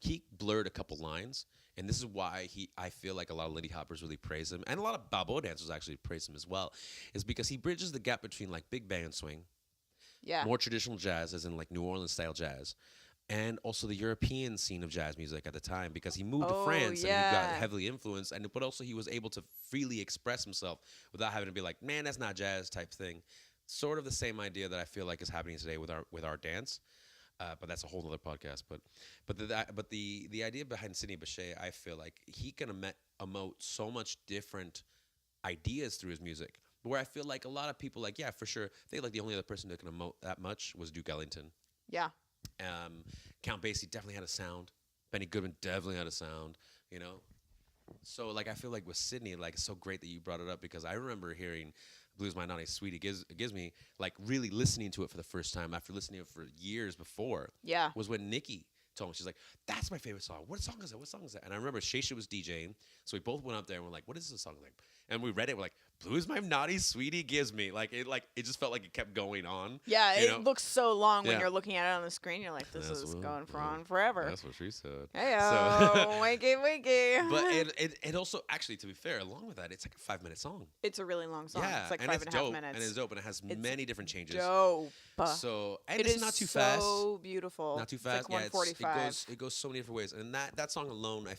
he blurred a couple lines, and this is why I feel like a lot of Lindy Hoppers really praise him, and a lot of Balboa dancers actually praise him as well, is because he bridges the gap between like big band swing, Yeah. more traditional jazz, as in like New Orleans style jazz, and also the European scene of jazz music at the time because he moved to Oh, France and he yeah. got heavily influenced, but also he was able to freely express himself without having to be like, man, that's not jazz type thing. Sort of the same idea that I feel like is happening today with our dance, but that's a whole other podcast. But the idea behind Sidney Bechet, I feel like he can emote so much different ideas through his music. Where I feel like a lot of people like, yeah, for sure, I think like the only other person that can emote that much was Duke Ellington. Yeah. Count Basie definitely had a sound. Benny Goodman definitely had a sound. So like I feel like with Sidney, like it's so great that you brought it up because I remember hearing Blues My Naughty Sweetie gives me like really listening to it for the first time after listening to it for years before. Yeah. Was when Nikki told me, she's like, that's my favorite song. What song is that? What song is that? And I remember Shaysha was DJing, so we both went up there and we're like, what is this song like? And we read it, we're like, Blues My Naughty Sweetie gives me. Like it just felt like it kept going on. Yeah, you it know? looks so long when Yeah. you're looking at it on the screen. You're like, this That's is what- going on forever. That's what she said. Hey, So- wakey, wakey. But it also, actually, to be fair, along with that, it's like a 5-minute song. It's a really long song. Yeah, It's like and 5 it's and a half dope, minutes. and it's dope, and it has It's many different changes. Dope. So and It it's is not too fast, so beautiful. not too It's fast. like Yeah, 145. it goes so many different ways, and that song alone, I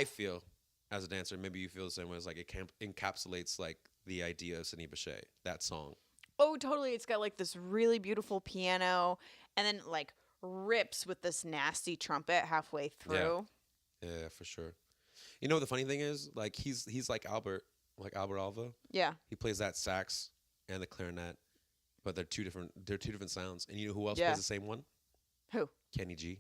feel as a dancer, maybe you feel the same way. As like it encapsulates like the idea of Sidney Bechet. That song. Oh, totally. It's got like this really beautiful piano and then like rips with this nasty trumpet halfway through. Yeah, for sure. You know the funny thing is, like he's like Albert Alva. Yeah. He plays that sax and the clarinet, but they're two different sounds. And you know who else Yeah. plays the same one? Who? Kenny G.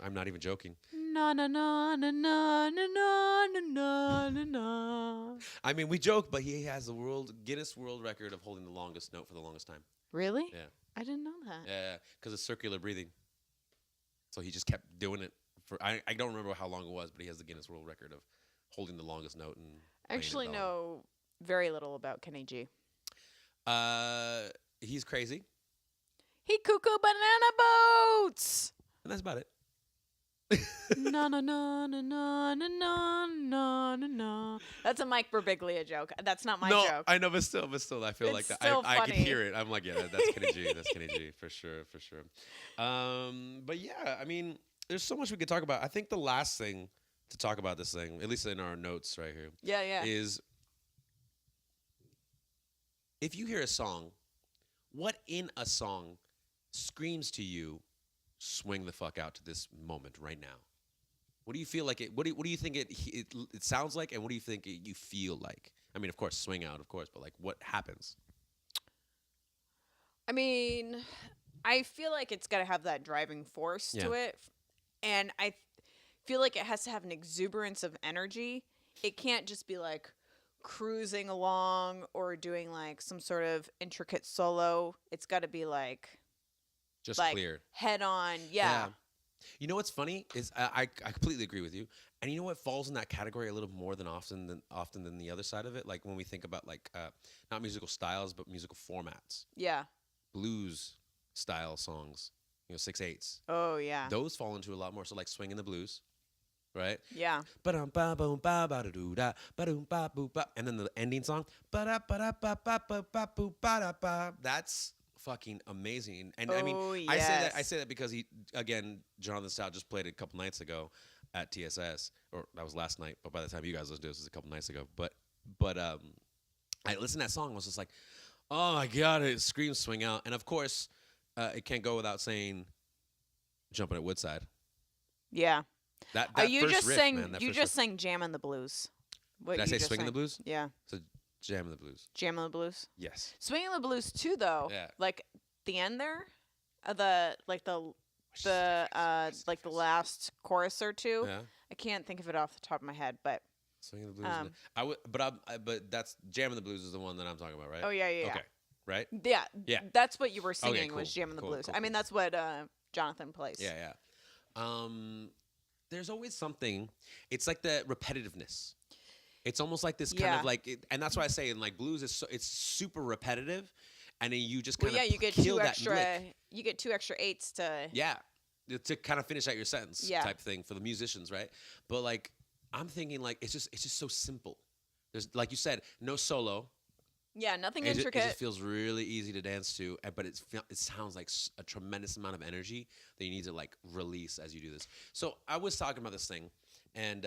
I'm not even joking. No. Na na na na na na na na na na. I mean, we joke, but he has the Guinness World Record of holding the longest note for the longest time. Really? Yeah. I didn't know that. Yeah, because it's circular breathing. So he just kept doing it for. I don't remember how long it was, but he has the Guinness World Record of holding the longest note and. I actually know very little about Kenny G. He's crazy, He cuckoo banana boats. and that's about it. Na na na na na na na na na na. That's a Mike Birbiglia joke. That's not my no, joke. I know, but still, I feel like It's that. still I can funny. hear it. I'm like, yeah, that's Kenny G. That's Kenny G for sure. But yeah, I mean, there's so much we could talk about. I think the last thing to talk about this thing, at least in our notes right here, Yeah. is if you hear a song, what in a song screams to you, swing the fuck out to this moment right now? What do you feel like it? What do you think it sounds like, and what do you think you feel like? I mean, of course, swing out, of course, but like, what happens? I mean, I feel like it's got to have that driving force to it. And I feel like it has to have an exuberance of energy. It can't just be like cruising along or doing like some sort of intricate solo. It's got to be like Just like clear. head on. Yeah. You know what's funny is I completely agree with you, and you know what falls in that category a little more than often than the other side of it. Like when we think about like not musical styles but musical formats, Yeah. blues style songs, 6/8s. Oh, yeah. Those fall into a lot more. So like swing in the blues, right? Yeah. And then the ending song. That's fucking amazing. And I mean, Oh, I yes. say that because Jonathan Stout just played it a couple nights ago at TSS, or that was last night. But by the time you guys listen to this, it's a couple nights ago. But I listened to that song and was just like, oh my god, it screams swing out. And of course, it can't go without saying jumping at Woodside. Yeah. That Are you first just riff, saying man, that you first just riff. sang Jam in the Blues? What Did I you say just swing in the sang. blues? Yeah. So jam in the blues. Jam in the Blues. Yes. Swing in the Blues too, though. Yeah. Like the end there, the last chorus or two. Yeah. I can't think of it off the top of my head, but Swing in the blues. But that's jam in the blues is the one that I'm talking about, right? oh yeah. Okay. Right. Yeah. Yeah. That's what you were singing cool, was Jam in the cool, Blues. cool, I mean, cool. that's what Jonathan plays. Yeah. There's always something. It's like the repetitiveness. It's almost like this kind Yeah. of like, and that's why I say in like blues, it's super repetitive, and then you just Well, kind of yeah, you get kill two that extra. lick. You get 2 extra 8s to. Yeah, to kind of finish out your sentence Yeah. type thing for the musicians, right? But like, I'm thinking like it's just so simple. There's like you said, no solo. Yeah, nothing It intricate. just feels really easy to dance to, but it sounds like a tremendous amount of energy that you need to like release as you do this. So I was talking about this thing, and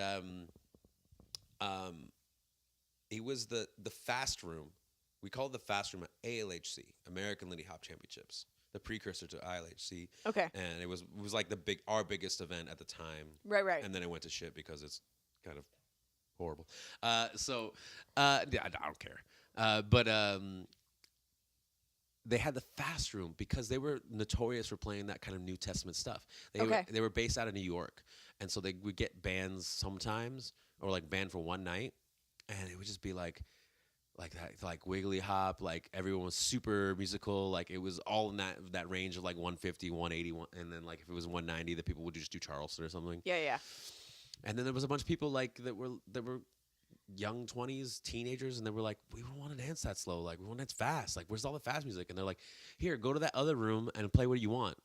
it was the fast room. We called it the fast room at ALHC, American Lindy Hop Championships, the precursor to ILHC. Okay. And it was like our biggest event at the time. Right. And then it went to shit because it's kind of horrible. Yeah, I don't care. But they had the fast room because they were notorious for playing that kind of New Testament stuff. They were based out of New York, and so they would get bands sometimes, or like band for one night, and it would just be like that, like Wiggly Hop, like everyone was super musical, like it was all in that range of like 150, 180, and then like if it was 190, the people would just do Charleston or something. Yeah. And then there was a bunch of people like that were young 20s, teenagers, and they were like, we don't want to dance that slow. Like, we want to dance fast. Like, where's all the fast music? And they're like, here, go to that other room and play what you want.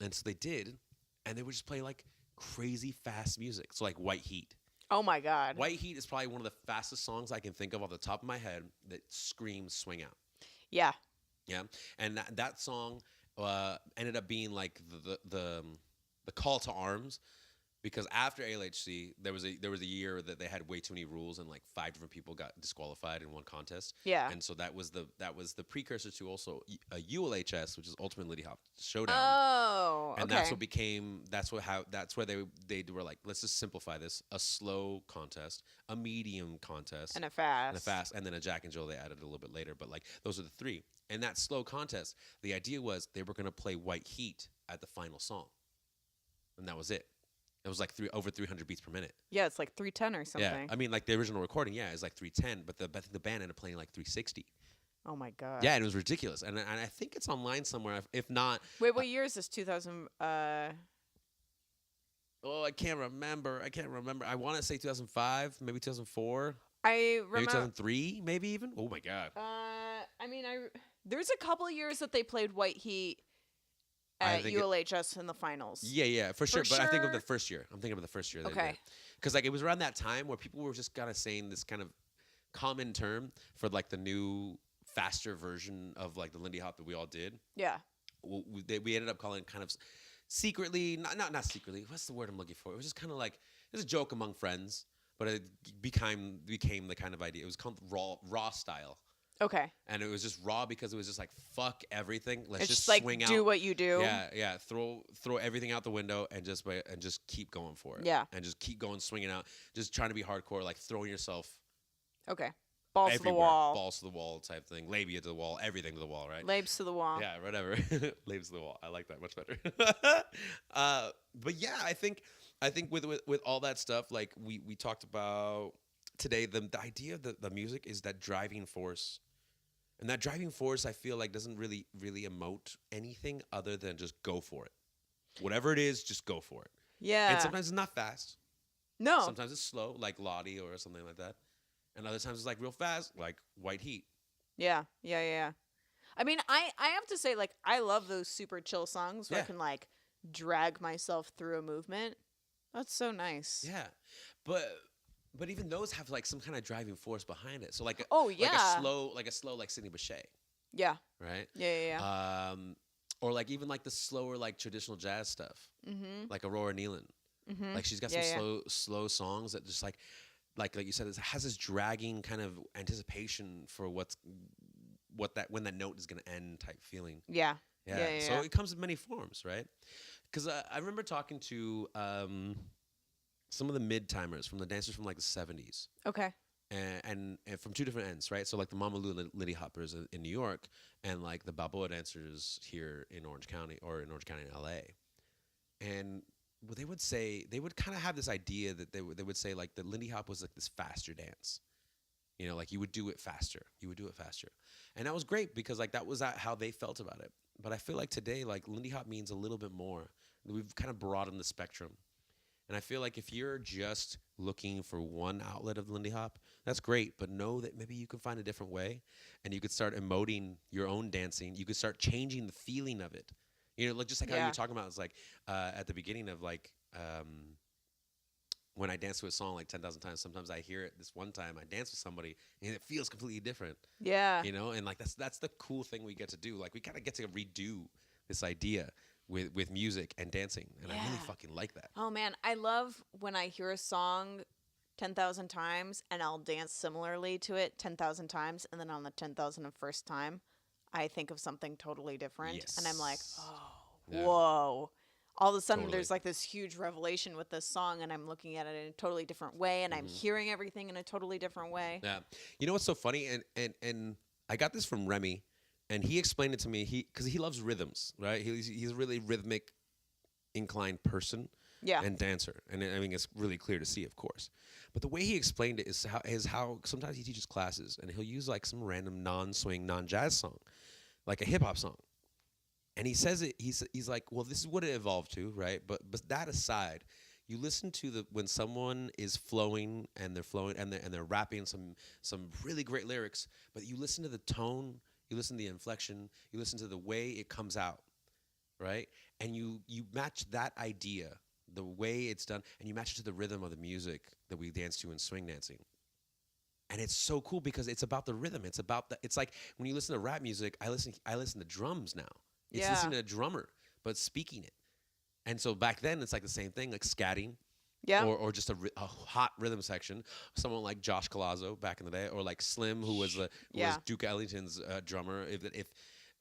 And so they did, and they would just play like crazy fast music. So like White Heat. Oh my God. White Heat is probably one of the fastest songs I can think of off the top of my head that screams swing out. Yeah. Yeah, and that song ended up being like the call to arms. Because after ALHC, there was a year that they had way too many rules and like 5 different people got disqualified in one contest. Yeah. And so that was the precursor to also a ULHS, which is Ultimate Lindy Hop Showdown. Oh. And okay. that's where they were like, let's just simplify this: a slow contest, a medium contest, And a fast. and then a Jack and Jill they added a little bit later. But like those are the 3. And that slow contest, the idea was they were going to play White Heat at the final song, and that was it. It was like over 300 beats per minute. Yeah, it's like 310 or something. Yeah, I mean, like the original recording, yeah, is like 310, but I think the band ended up playing like 360. Oh my god. Yeah, and it was ridiculous. And I think it's online somewhere. If not, Wait, what year is this? 2000. oh, I can't remember. I want to say 2005, maybe 2004, I maybe remember. 2003, maybe even. Oh my god. I mean, there's a couple of years that they played White Heat I at think ULHS in the finals. Yeah, for sure. But I think of sure. the first year. I'm thinking of the first year. Okay. Because like it was around that time where people were just kind of saying this kind of common term for like the new faster version of like the Lindy Hop that we all did. Yeah. We ended up calling it kind of secretly, not secretly. What's the word I'm looking for? It was just kind of like it was a joke among friends, but it became the kind of idea. It was called raw style. Okay. And it was just raw because it was just like fuck everything. Let's It's just like swing do out. what you do. Yeah. Throw everything out the window and just keep going for it. Yeah. And just keep going, swinging out. Just trying to be hardcore, like throwing yourself Okay. Balls to the everywhere. wall. Balls to the wall type thing. Labia to the wall. Everything to the wall, right? Labes to the wall. Yeah, whatever. Labes to the wall. I like that much better. But yeah, I think with all that stuff, like we talked about today, the idea of the music is that driving force. And that driving force, I feel like, doesn't really emote anything other than just go for it. Whatever it is, just go for it. Yeah. And sometimes it's not fast. No. Sometimes it's slow, like Lottie or something like that. And other times it's like real fast, like White Heat. Yeah. I mean, I have to say, like, I love those super chill songs where I Yeah. can like drag myself through a movement. That's so nice. Yeah. But even those have like some kind of driving force behind it. So like Oh, like yeah. a slow like Sidney Bechet, Yeah. right? Yeah. Or like even like the slower like traditional jazz stuff, Mm-hmm. like Aurora Nealon. Mm-hmm. Like she's got Yeah, some slow songs that just like you said, it has this dragging kind of anticipation for when that note is gonna end type feeling. Yeah. Yeah. Yeah, So yeah. it comes in many forms, right? Because I remember talking to some of the mid-timers from the dancers from like the 70s. Okay. And from two different ends, right? So like the Mama Lou Liddy Hoppers in New York and like the Balboa dancers here in Orange County in LA. And what they would say, they would kind of have this idea that they would say like the Lindy Hop was like this faster dance. You know, like you would do it faster. And that was great because like that was how they felt about it. But I feel like today, like Lindy Hop means a little bit more. We've kind of broadened the spectrum. And I feel like if you're just looking for one outlet of Lindy Hop, that's great. But know that maybe you can find a different way and you could start emoting your own dancing. You could start changing the feeling of it. You know, like just like how you Yeah. were talking about, it's like at the beginning of like when I dance to a song like 10,000 times, sometimes I hear it this one time, I dance with somebody and it feels completely different. Yeah. You know, and like that's the cool thing we get to do. Like we kind of get to redo this idea with music and dancing, and I really Yeah. fucking like that. Oh man, I love when I hear a song 10,000 times and I'll dance similarly to it 10,000 times, and then on the 10,001st time, I think of something totally different, and I'm like, Yes. oh, Yeah. whoa. All of a sudden, Totally. there's like this huge revelation with this song, and I'm looking at it in a totally different way, and I'm hearing everything in a totally different way. Yeah, you know what's so funny, and I got this from Remy, and he explained it to me. Because he loves rhythms, right? He's a really rhythmic inclined person. Yeah. And dancer, and I mean it's really clear to see, of course. But the way he explained it is how sometimes he teaches classes, and he'll use like some random non-swing, non-jazz song, like a hip hop song, and he says it. He's like, well, this is what it evolved to, right? But that aside, you listen to when someone is flowing and they're rapping some really great lyrics, but you listen to the tone, you listen to the inflection, you listen to the way it comes out, right? And you match that idea, the way it's done, and you match it to the rhythm of the music that we dance to in swing dancing. And it's so cool because it's about the rhythm. It's like when you listen to rap music, I listen to drums now. It's Yeah. listening to a drummer, but speaking it. And so back then it's like the same thing, like scatting. Yeah. Or just a hot rhythm section. Someone like Josh Colazzo back in the day, or like Slim, who was Yeah. Duke Ellington's drummer.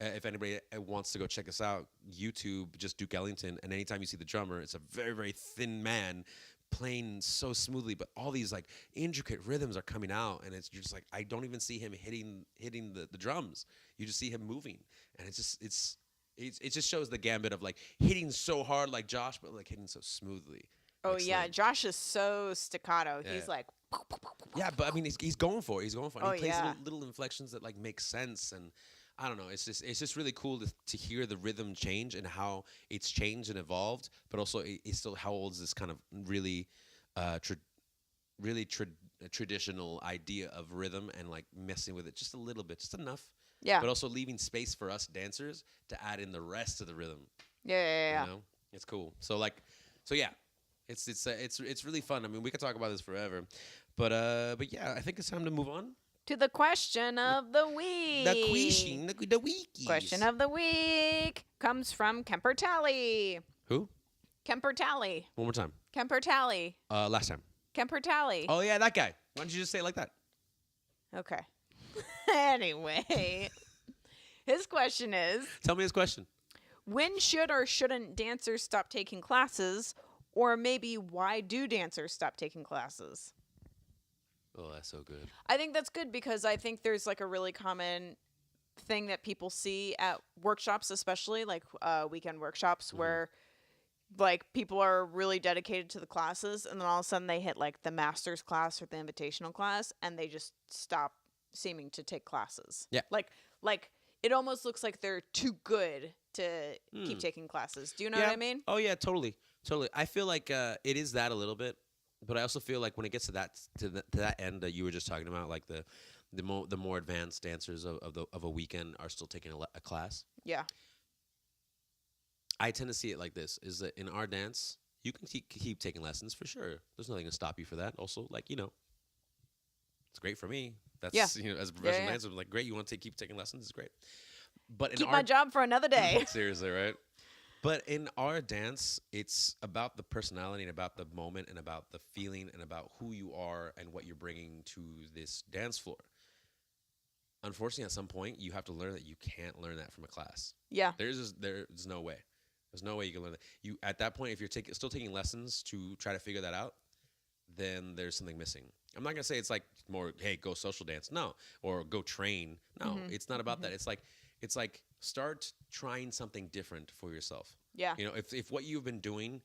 If anybody wants to go check this out, YouTube, just Duke Ellington, and anytime you see the drummer, it's a very, very thin man playing so smoothly, but all these like intricate rhythms are coming out, and you're just like, I don't even see him hitting the drums. You just see him moving, and it just shows the gambit of like hitting so hard like Josh, but like hitting so smoothly. Oh like, yeah, slang. Josh is so staccato. Yeah. He's like, Yeah, but I mean, he's going for it. He's going for it. Oh, He plays yeah. little inflections that like make sense, and I don't know. It's just really cool to hear the rhythm change and how it's changed and evolved. But also, it's still how old is this kind of really, really traditional idea of rhythm and like messing with it just a little bit, just enough. yeah, But also leaving space for us dancers to add in the rest of the rhythm. yeah. You know, it's cool. So yeah, it's really fun. I mean, we could talk about this forever, but yeah, I think it's time to move on. To the question of the week. The question, the weekies. Question of the week comes from Kemper Talley. Who? Kemper Talley. One more time. Kemper Talley. Last time. Kemper Talley. Oh yeah, that guy. Why don't you just say it like that? Okay. Anyway, his question is, Tell me his question. when should or shouldn't dancers stop taking classes? Or maybe why do dancers stop taking classes? Oh, that's so good. I think that's good because I think there's like a really common thing that people see at workshops, especially like weekend workshops, where like people are really dedicated to the classes, and then all of a sudden they hit like the master's class or the invitational class, and they just stop seeming to take classes. Yeah. Like it almost looks like they're too good to keep taking classes. Do you know what I mean? Oh yeah, totally. I feel like it is that a little bit, but I also feel like when it gets to that end that you were just talking about, like the more advanced dancers of a weekend are still taking a class. Yeah. I tend to see it like this: is that in our dance, you can keep taking lessons for sure. There's nothing to stop you for that. Also, like it's great for me. That's Yeah. as a professional yeah. dancer, I'm like, great, you want to keep taking lessons? It's great. But in Keep our my job for another day. seriously, right? But in our dance, it's about the personality and about the moment and about the feeling and about who you are and what you're bringing to this dance floor. Unfortunately, at some point, you have to learn that you can't learn that from a class. Yeah. There's no way. There's no way you can learn that. You at that point, if you're still taking lessons to try to figure that out, then there's something missing. I'm not gonna say it's like more, hey, go social dance, no, or go train. No, it's not about that. It's like start trying something different for yourself. Yeah. If what you've been doing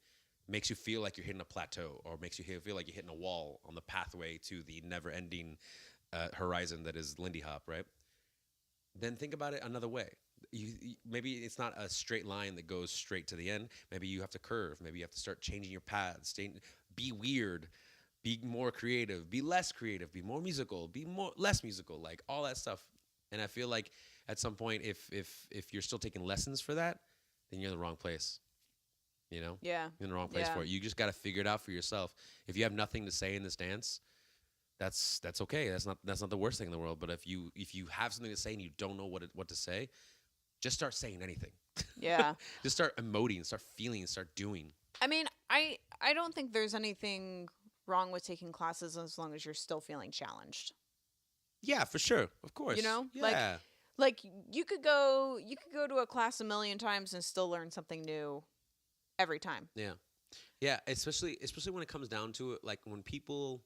makes you feel like you're hitting a plateau or makes you feel like you're hitting a wall on the pathway to the never-ending horizon that is Lindy Hop, right? Then think about it another way. Maybe it's not a straight line that goes straight to the end. Maybe you have to curve. Maybe you have to start changing your paths. Be weird. Be more creative. Be less creative. Be more musical. Be less musical. Like all that stuff. And I feel like at some point, if you're still taking lessons for that, then you're in the wrong place. Yeah. You're in the wrong place for it. You just got to figure it out for yourself. If you have nothing to say in this dance, that's okay. That's not the worst thing in the world. But if you have something to say and you don't know what to say, just start saying anything. Yeah. Just start emoting, start feeling, start doing. I mean, I don't think there's anything wrong with taking classes as long as you're still feeling challenged. Yeah, for sure. Of course. Yeah. Like you could go to a class a million times and still learn something new every time. Yeah. Yeah, especially when it comes down to it, like when people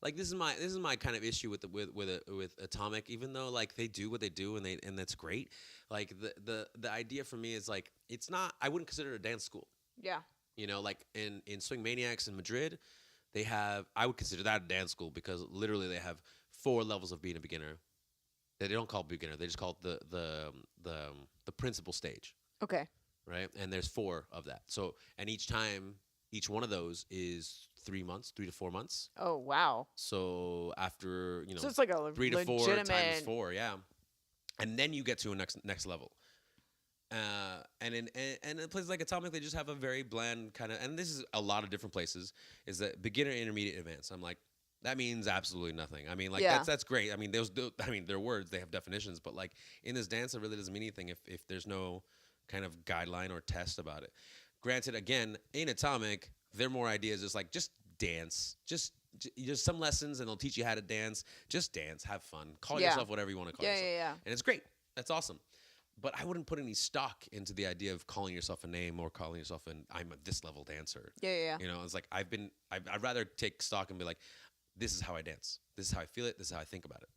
like this is my kind of issue with Atomic, even though like they do what they do and that's great. Like the idea for me is like it's not, I wouldn't consider it a dance school. Yeah. Like in Swing Maniacs in Madrid, I would consider that a dance school because literally they have 4 levels of being a beginner. They don't call it beginner. They just call it the principal stage. Okay. Right? And there's 4 of that. So, and each one of those is 3 to 4 months. Oh wow. So after, so it's like a 3 to 4 legitimate... times 4, yeah. And then you get to a next level. And in places like Atomic, they just have a very bland kind of, and this is a lot of different places, is that beginner, intermediate, advanced. I'm like, that means absolutely nothing. I mean, like that's great. I mean, they're words, they have definitions, but like in this dance, it really doesn't mean anything if there's no kind of guideline or test about it. Granted, again, in Atomic, they're more ideas just dance, just some lessons, and they'll teach you how to dance. Just dance, have fun, call yourself whatever you want to call yourself. Yeah. And it's great. That's awesome. But I wouldn't put any stock into the idea of calling yourself a name or calling yourself I'm a this level dancer. Yeah. It's like I'd rather take stock and be like, this is how I dance. This is how I feel it. This is how I think about it.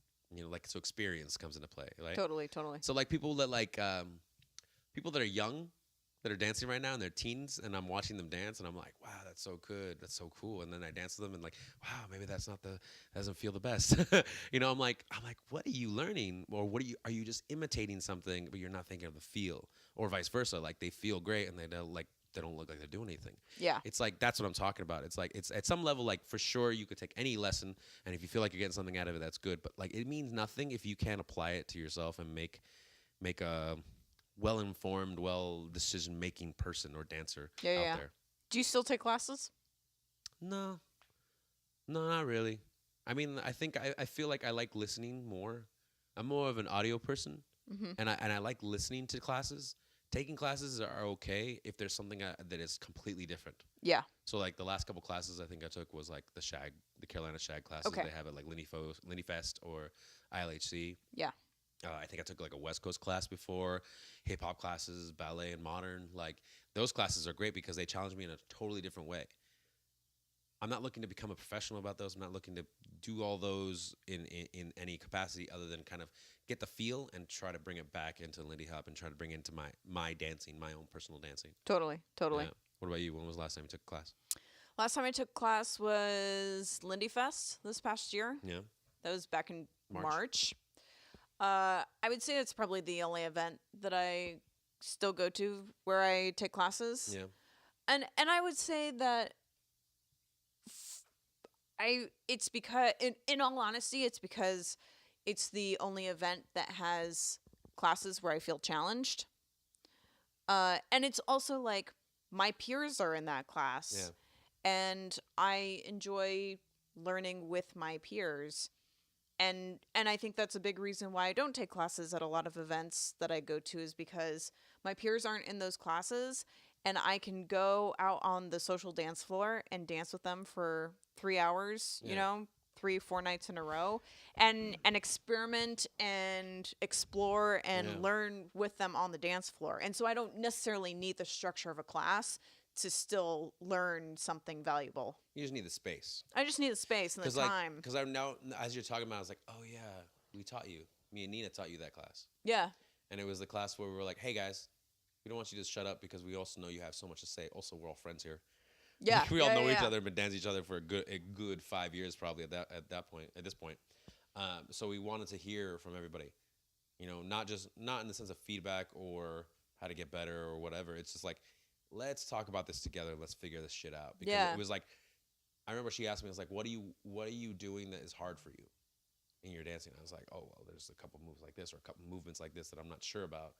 Like, so experience comes into play, right? Totally. So like people that are young, that are dancing right now, and they're teens, and I'm watching them dance, and I'm like, wow, that's so good, that's so cool. And then I dance with them, and like, wow, maybe that doesn't feel the best. I'm like, what are you learning, or are you just imitating something, but you're not thinking of the feel, or vice versa? Like they feel great, and they don't look like they're doing anything. Yeah. It's like that's what I'm talking about. It's like it's at some level, like for sure you could take any lesson, and if you feel like you're getting something out of it, that's good. But like it means nothing if you can't apply it to yourself and make a well-informed, decision-making person or dancer out there. Do you still take classes? No, not really. I mean, I think I feel like I like listening more. I'm more of an audio person, and I like listening to classes. Taking classes are okay if there's something that is completely different. Yeah. So like the last couple classes I think I took was like the Carolina Shag classes. Okay. They have it like Lindy Fest or ILHC. Yeah. I think I took like a West Coast class before, hip hop classes, ballet and modern. Like those classes are great because they challenge me in a totally different way. I'm not looking to become a professional about those. I'm not looking to do all those in any capacity other than kind of get the feel and try to bring it back into Lindy Hop and try to bring it into my dancing, my own personal dancing. Totally. Yeah. What about you? When was the last time you took a class? Last time I took class was Lindy Fest this past year. Yeah. That was back in March. I would say it's probably the only event that I still go to where I take classes. Yeah. And I would say that it's because in all honesty, it's because it's the only event that has classes where I feel challenged. And it's also like my peers are in that class. Yeah. And I enjoy learning with my peers. And I think that's a big reason why I don't take classes at a lot of events that I go to is because my peers aren't in those classes and I can go out on the social dance floor and dance with them for 3 hours, 3-4 nights in a row and experiment and explore and learn with them on the dance floor. And so I don't necessarily need the structure of a class to still learn something valuable. You just need the space. I just need the space and the time. Because I'm now, as you're talking about, I was like, oh yeah, we taught you. Me and Nina taught you that class. Yeah. And it was the class where we were like, hey guys, we don't want you to just shut up because we also know you have so much to say. Also, we're all friends here. Yeah. We all know each other and been dancing each other for a good 5 years probably at this point. So we wanted to hear from everybody. Not in the sense of feedback or how to get better or whatever. It's just like, let's talk about this together. Let's figure this shit out. Because it was like, I remember she asked me, I was like, what are you doing that is hard for you in your dancing? I was like, oh, well, there's a couple moves like this or a couple movements like this that I'm not sure about.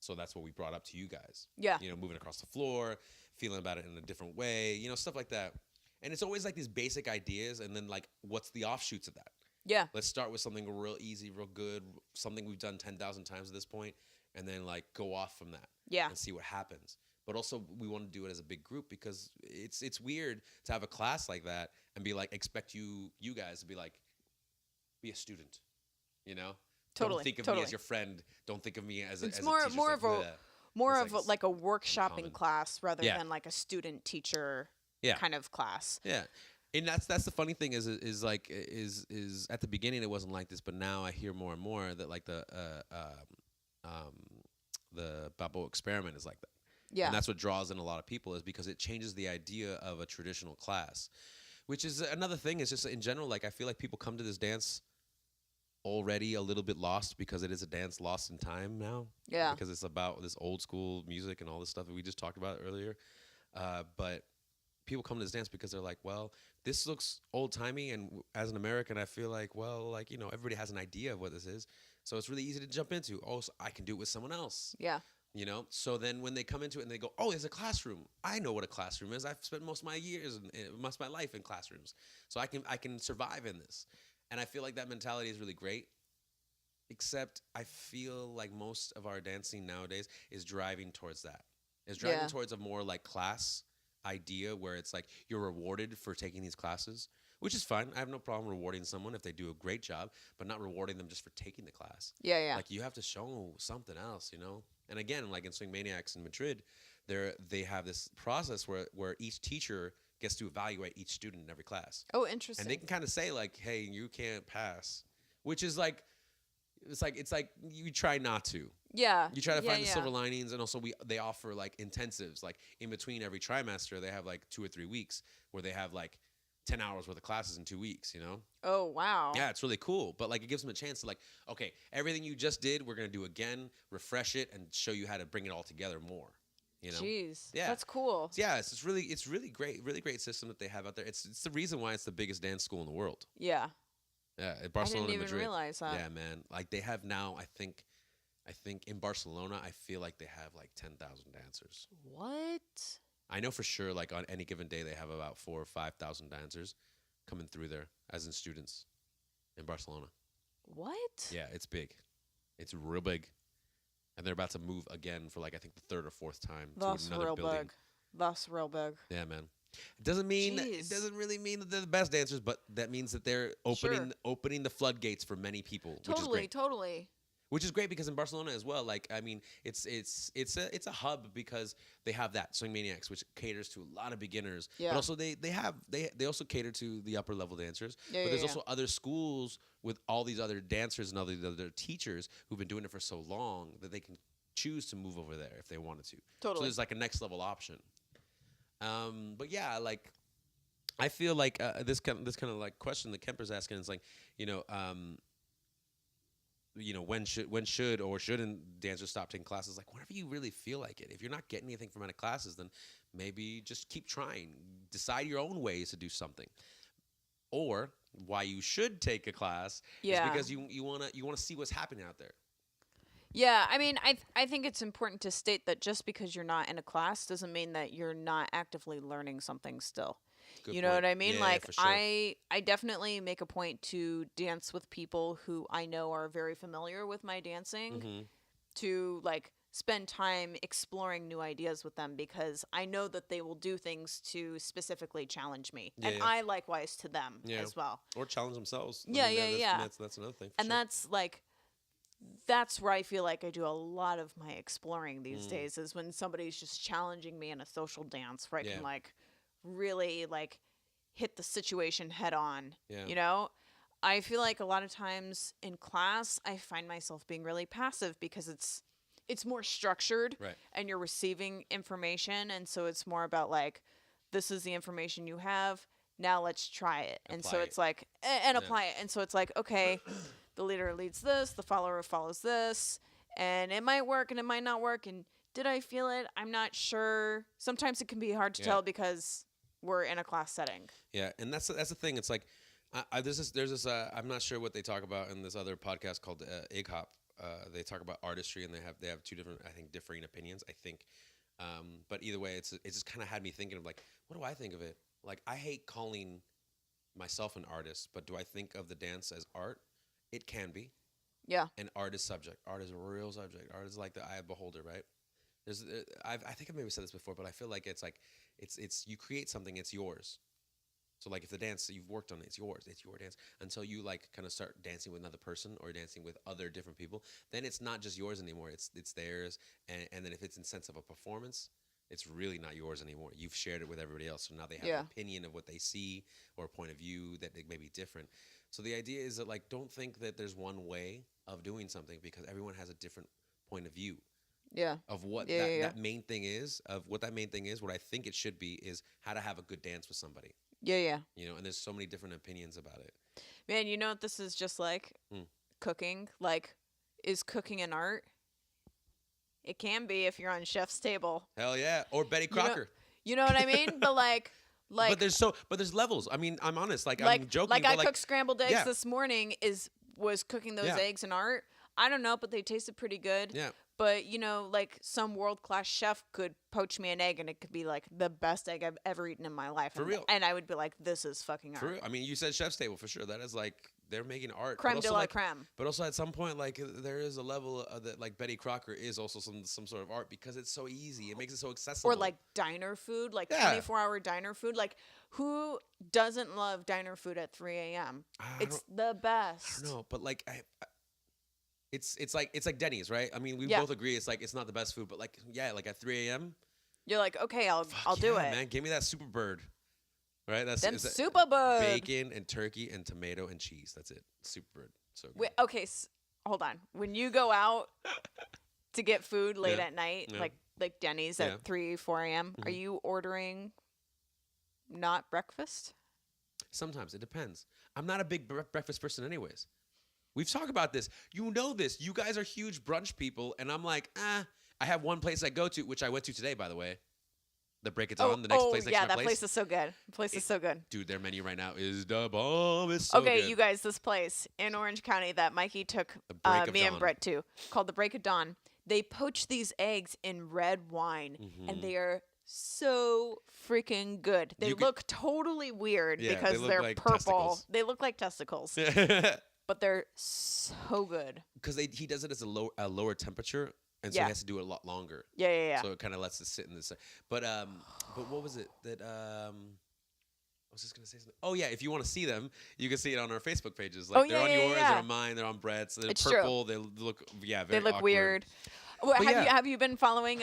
So that's what we brought up to you guys. Yeah. Moving across the floor, feeling about it in a different way, stuff like that. And it's always like these basic ideas and then like, what's the offshoots of that? Yeah. Let's start with something real easy, real good, something we've done 10,000 times at this point, and then like go off from that. Yeah. And see what happens. But also we want to do it as a big group because it's weird to have a class like that and be like, expect you guys to be like, be a student, Totally. Don't think of me as your friend. Don't think of me as a it's as more a teacher. more of a more It's of like a workshopping common. class rather Yeah. than like a student teacher Yeah. kind of class. Yeah. And that's the funny thing is at the beginning it wasn't like this, but now I hear more and more that like the Balboa experiment is like that. Yeah. And that's what draws in a lot of people is because it changes the idea of a traditional class, which is another thing. Is just in general, like I feel like people come to this dance already a little bit lost because it is a dance lost in time now. Yeah. Because it's about this old school music and all this stuff that we just talked about earlier. But people come to this dance because they're like, well, this looks old timey. And as an American, I feel like, well, like, everybody has an idea of what this is. So it's really easy to jump into. Oh, so I can do it with someone else. Yeah. So then when they come into it and they go, oh, there's a classroom. I know what a classroom is. I've spent most of my years and most of my life in classrooms. So I can survive in this. And I feel like that mentality is really great. Except I feel like most of our dancing nowadays is driving towards that. It's driving towards a more like class idea where it's like you're rewarded for taking these classes, which is fine. I have no problem rewarding someone if they do a great job, but not rewarding them just for taking the class. Yeah, yeah. Like you have to show something else, And again, like in Swing Maniacs in Madrid, they have this process where each teacher gets to evaluate each student in every class. Oh, interesting. And they can kind of say like, "Hey, you can't pass," which is like, it's like you try not to. Yeah. You try to yeah, find the yeah. silver linings, and also they offer like intensives, like in between every trimester, they have like 2 or 3 weeks where they have like 10 hours worth of classes in 2 weeks. You know? Oh wow. Yeah, it's really cool. But like it gives them a chance to like, okay, everything you just did, we're gonna do again, refresh it, and show you how to bring it all together more. You know? Jeez. Yeah. That's cool. So yeah, it's really great system that they have out there. It's the reason why it's the biggest dance school in the world. Yeah. Yeah, at Barcelona, I didn't even Madrid. realize that. Yeah, man. Like they have now, I think in Barcelona, I feel like they have like 10,000 dancers. What? I know for sure, like on any given day, they have about 4,000 or 5,000 dancers coming through there, as in students, in Barcelona. What? Yeah, it's big. It's real big, and they're about to move again for like I think the third or fourth time That's to another real building. big. That's real big. Yeah, man. It doesn't mean Jeez. it doesn't really mean that they're the best dancers, but that means that they're opening the floodgates for many people, which is great. Totally. Which is great because in Barcelona as well, like I mean, it's a hub because they have that Swing Maniacs, which caters to a lot of beginners. Yeah. But also they also cater to the upper level dancers. Yeah, but there's yeah. also other schools with all these other dancers and all these other teachers who've been doing it for so long that they can choose to move over there if they wanted to. So Totally. there's like a next level option. But yeah, like I feel like this kind of like question that Kemper's asking is like, when should or shouldn't dancers stop taking classes? Like whenever you really feel like it. If you're not getting anything from any classes, then maybe just keep trying. Decide your own ways to do something. Or why you should take a class Yeah. is because you wanna see what's happening out there. Yeah, I mean, I think it's important to state that just because you're not in a class doesn't mean that you're not actively learning something still. Good You know point. what I mean? Yeah, Like for sure. I definitely make a point to dance with people who I know are very familiar with my dancing Mhm. to like spend time exploring new ideas with them because I know that they will do things to specifically challenge me. Yeah, and yeah. I likewise to them Yeah. as well. Or challenge themselves. Yeah, yeah, yeah. That's another thing. For And sure. that's where I feel like I do a lot of my exploring these Mm. days is when somebody's just challenging me in a social dance where I Yeah. can like really like hit the situation head on. Yeah. You know? I feel like a lot of times in class I find myself being really passive because it's more structured Right. and you're receiving information and so it's more about like this is the information you have, now let's try it. And so Apply it's like and Yeah. apply it. And so it's like, okay, the leader leads this, the follower follows this, and it might work and it might not work. And did I feel it? I'm not sure. Sometimes it can be hard to Yeah. tell because we're in a class setting. Yeah, and that's the thing. It's like there's this I'm not sure what they talk about in this other podcast called Egg Hop. They talk about artistry and they have two different, I think, differing opinions. I think, but either way, it just kind of had me thinking of like, what do I think of it? Like I hate calling myself an artist, but do I think of the dance as art? It can be. Yeah. And art is subject. Art is a real subject. Art is like the eye of beholder, right? There's, I think I've maybe said this before, but I feel like it's like, it's you create something, it's yours. So like if the dance that you've worked on, it's yours, it's your dance. Until you like kind of start dancing with another person or dancing with other different people, then it's not just yours anymore. It's theirs. And then if it's in sense of a performance, it's really not yours anymore. You've shared it with everybody else. So now they have Yeah. an opinion of what they see or a point of view that it may be different. So the idea is that like don't think that there's one way of doing something because everyone has a different point of view Yeah. of what Yeah, yeah, yeah. that main thing is, of what that main thing is. What I think it should be is how to have a good dance with somebody. Yeah, yeah. You know, and there's so many different opinions about it. Man, you know what this is just like? Mm. Cooking. Like, is cooking an art? It can be if you're on chef's table. Hell yeah. Or Betty You know- Crocker. You know what I mean? But but there's levels. I mean, I'm honest. Like I'm joking. Like but I cooked scrambled eggs yeah. this morning. Was cooking those Yeah. eggs an art? I don't know, but they tasted pretty good. Yeah. But like some world class chef could poach me an egg, and it could be like the best egg I've ever eaten in my life. For and, real. And I would be like, this is fucking art. For real. I mean, you said chef's table for sure. That is like they're making art. Creme but de also, la like, creme. But also at some point, like there is a level of that, like Betty Crocker is also some sort of art because it's so easy. It makes it so accessible. Or like diner food, like Yeah. 24-hour diner food. Like who doesn't love diner food at 3 a.m.? It's the best. I don't know, but like it's like Denny's, right? I mean, we Yeah. both agree it's like it's not the best food, but like yeah, like at 3 a.m. You're like, okay, I'll do yeah, it. man. Give me that super bird, right? That's Them is that super bird. bacon and turkey and tomato and cheese. That's it. Super bird. So good. Wait, okay, hold on. When you go out to get food late Yeah. at night, Yeah. like Denny's Yeah. at 3, 4 a.m., are Mhm. you ordering not breakfast? Sometimes it depends. I'm not a big breakfast person, anyways. We've talked about this. You know this. You guys are huge brunch people, and I'm like, I have one place I go to, which I went to today, by the way. The Break It On, the next place next yeah, to my that place. place is so good. The place is so good. Dude, their menu right now is the bomb. It's so Okay, good. you guys, this place in Orange County that Mikey took The Break of me and Dawn. Brett to, called the Break of Dawn. They poach these eggs in red wine, Mhm. and they are so freaking good. They You could- look totally weird Yeah, they because look they're like purple. testicles. They look like testicles, but they're so good. Because he does it as a lower temperature, and so Yeah. he has to do it a lot longer. Yeah, yeah, yeah. So it kind of lets it sit in this. But what was it that I was just gonna say something. Oh yeah, if you want to see them, you can see it on our Facebook pages. Like Oh, they're yeah, on yeah, yours, yeah. they're on mine, they're on Brett's. They're It's true. purple. They look very They look awkward. weird. Well, But yeah. have you been following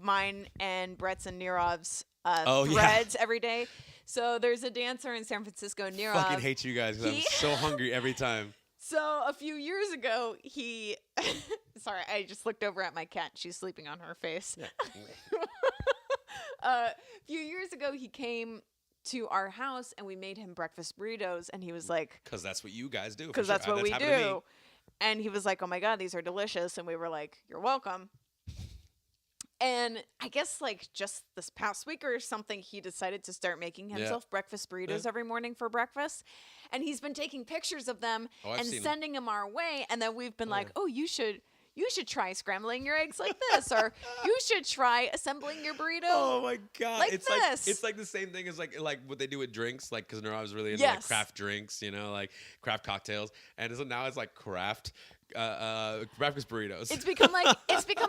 mine and Brett's and Nirov's Oh, yeah. threads every day? So there's a dancer in San Francisco, Nirov. Fucking hate you guys. 'Cause I'm He- so hungry every time. So a few years ago, he. Sorry, I just looked over at my cat. She's sleeping on her face. A few years ago, he came to our house and we made him breakfast burritos, and he was like, Because that's what you guys do. for because sure. that's what we happened to me. do. And he was like, "Oh my God, these are delicious." And we were like, "You're welcome." And I guess like just this past week or something, he decided to start making Yeah. himself breakfast burritos every morning for breakfast. And he's been taking pictures of them Oh, I've and seen 'em. sending them our way. And then we've been like, yeah. "Oh, you should try scrambling your eggs like this, or you should try assembling your burrito." Oh my god! Like it's this. like it's like the same thing as like what they do with drinks, like because I was really into Yes. like craft drinks, you know, like craft cocktails, and so now it's like craft breakfast burritos. It's become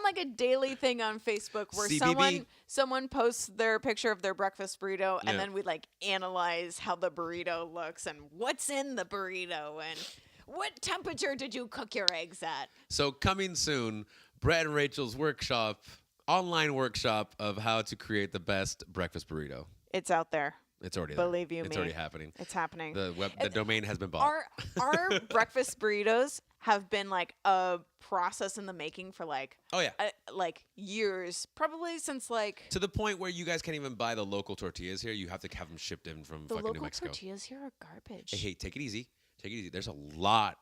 like a daily thing on Facebook where CBB. someone posts their picture of their breakfast burrito, and Yeah. then we like analyze how the burrito looks and what's in the burrito and what temperature did you cook your eggs at. So coming soon, Brett and Rachel's online workshop of how to create the best breakfast burrito. It's out there. It's already there. Believe you it's me. already happening. It's happening. The domain has been bought. Our breakfast burritos have been like a process in the making for like Oh yeah. years, probably since like To the point where you guys can't even buy the local tortillas here. You have to have them shipped in from the fucking New local Mexico. tortillas here are garbage. Hey, take it easy. Take it easy. There's a lot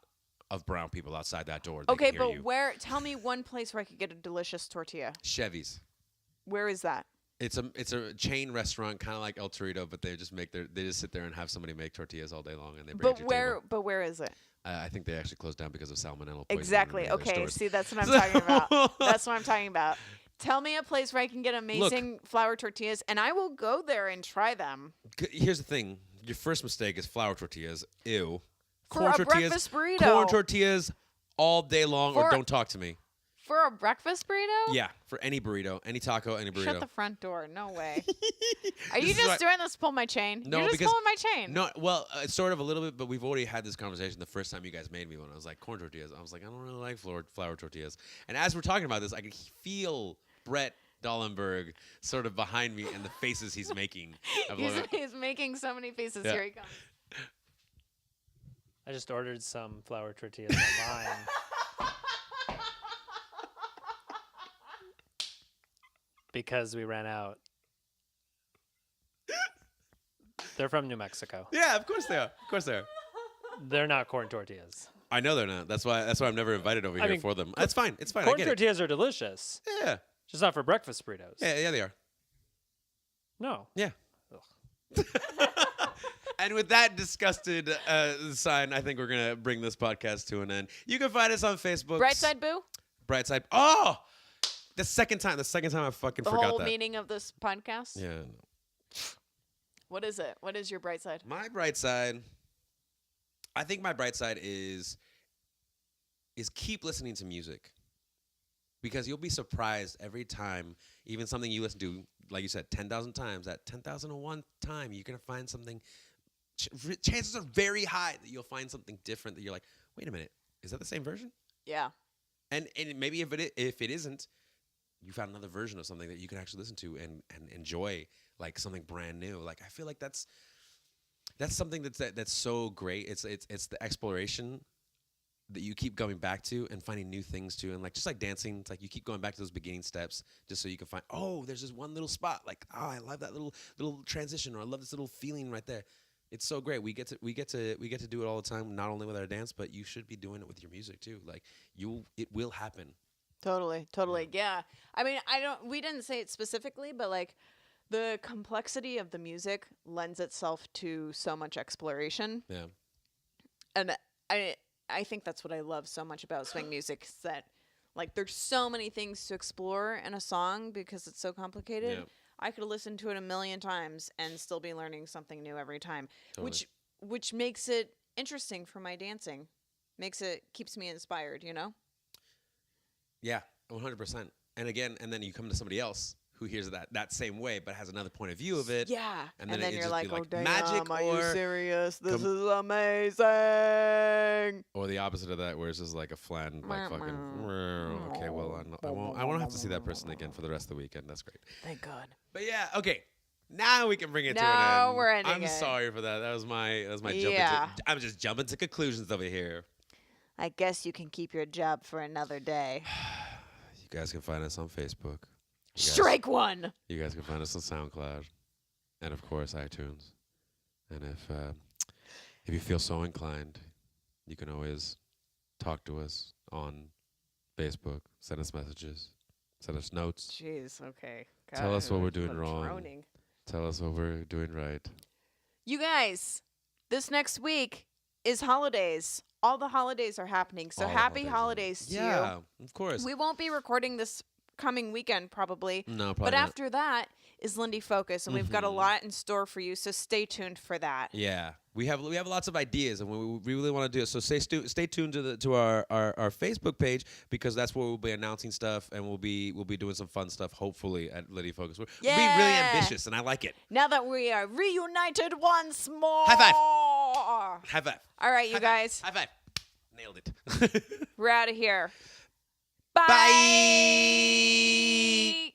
of brown people outside that door. They Okay, can hear but you. tell me one place where I could get a delicious tortilla. Chevy's. Where is that? It's a chain restaurant, kind of like El Torito, but they just sit there and have somebody make tortillas all day long, and they bring it to your table. But where is it? I think they actually closed down because of salmonella poisoning. Exactly. in one of their Okay. stores. See, that's what I'm talking about. That's what I'm talking about. Tell me a place where I can get amazing flour tortillas, and I will go there and try them. Here's the thing: your first mistake is flour tortillas. Ew. For a breakfast burrito. Corn tortillas all day long, or For- don't talk to me. For a breakfast burrito? Yeah, for any burrito, any taco, any burrito. Shut the front door. No way. Are This you is just why- doing this to pull my chain? No, You're just because- pulling my chain. No, well, sort of a little bit, but we've already had this conversation the first time you guys made me one. I was like, corn tortillas. I was like, I don't really like flour tortillas. And as we're talking about this, I could feel Brett Dahlenburg sort of behind me and the faces he's making. of like- He's making so many faces. Yeah. Here he comes. I just ordered some flour tortillas online. Because we ran out. They're from New Mexico. Yeah, of course they are. Of course they are. They're not corn tortillas. I know they're not. That's why I'm never invited over I here mean, for them. It's fine. It's fine. I Corn get it. tortillas are delicious. Yeah. Just not for breakfast burritos. Yeah, they are. No. Yeah. Ugh. And with that disgusted sign, I think we're going to bring this podcast to an end. You can find us on Facebook. Brightside Boo? Brightside. Oh! The second time I fucking The forgot whole that. meaning of this podcast? Yeah. No. What is it? What is your bright side? My bright side, I think my bright side is keep listening to music. Because you'll be surprised every time, even something you listen to, like you said, 10,000 times, at 10,001 time, you're going to find something. Chances are very high that you'll find something different that you're like, wait a minute, is that the same version? Yeah. And maybe if it isn't, you found another version of something that you can actually listen to and enjoy, like something brand new. Like I feel like that's something that's so great. It's the exploration that you keep going back to and finding new things to, and like just like dancing, it's like you keep going back to those beginning steps just so you can find, oh, there's this one little spot, like, oh, I love that little transition, or I love this little feeling right there. It's so great. We get to do it all the time, not only with our dance, but you should be doing it with your music too. Like it will happen. Totally. Yeah. I mean, we didn't say it specifically, but like the complexity of the music lends itself to so much exploration. Yeah. And I think that's what I love so much about swing music is that like there's so many things to explore in a song because it's so complicated. Yeah. I could listen to it a million times and still be learning something new every time, Totally. which makes it interesting for my dancing. Keeps me inspired, you know? Yeah, 100%. And again, and then you come to somebody else who hears that same way, but has another point of view of it. Yeah. And And then then it you're just like, be oh, like damn, magic, are you or serious? This com- is amazing. Or the opposite of that, where it's just like a flat, like fucking. Okay, well, I won't have to see that person again for the rest of the weekend. That's great. Thank God. But yeah, okay. Now we can bring it to an Now end. we're ending I'm it. sorry for that. That was my Yeah. I'm just jumping to conclusions over here. I guess you can keep your job for another day. You guys can find us on Facebook. Strike one. You guys can find us on SoundCloud, and of course iTunes. And if you feel so inclined, you can always talk to us on Facebook. Send us messages. Send us notes. Jeez, okay. Tell us what we're doing I'm wrong. droning. Tell us what we're doing right. You guys, this next week is holidays. All the holidays are happening, so All the happy holidays to Yeah, of course. you. We won't be recording this coming weekend probably, No, probably but not. after that is Lindy Focus, and we've got a lot in store for you, so stay tuned for that. Yeah, we have lots of ideas, and we really want to do it. So stay tuned to our Facebook page, because that's where we'll be announcing stuff, and we'll be doing some fun stuff. Hopefully at Liddy Focus, we're being really Yeah. ambitious, and I like it. Now that we are reunited once more. High five. High five. All right, you guys. High five. Nailed it. We're out of here. Bye. Bye.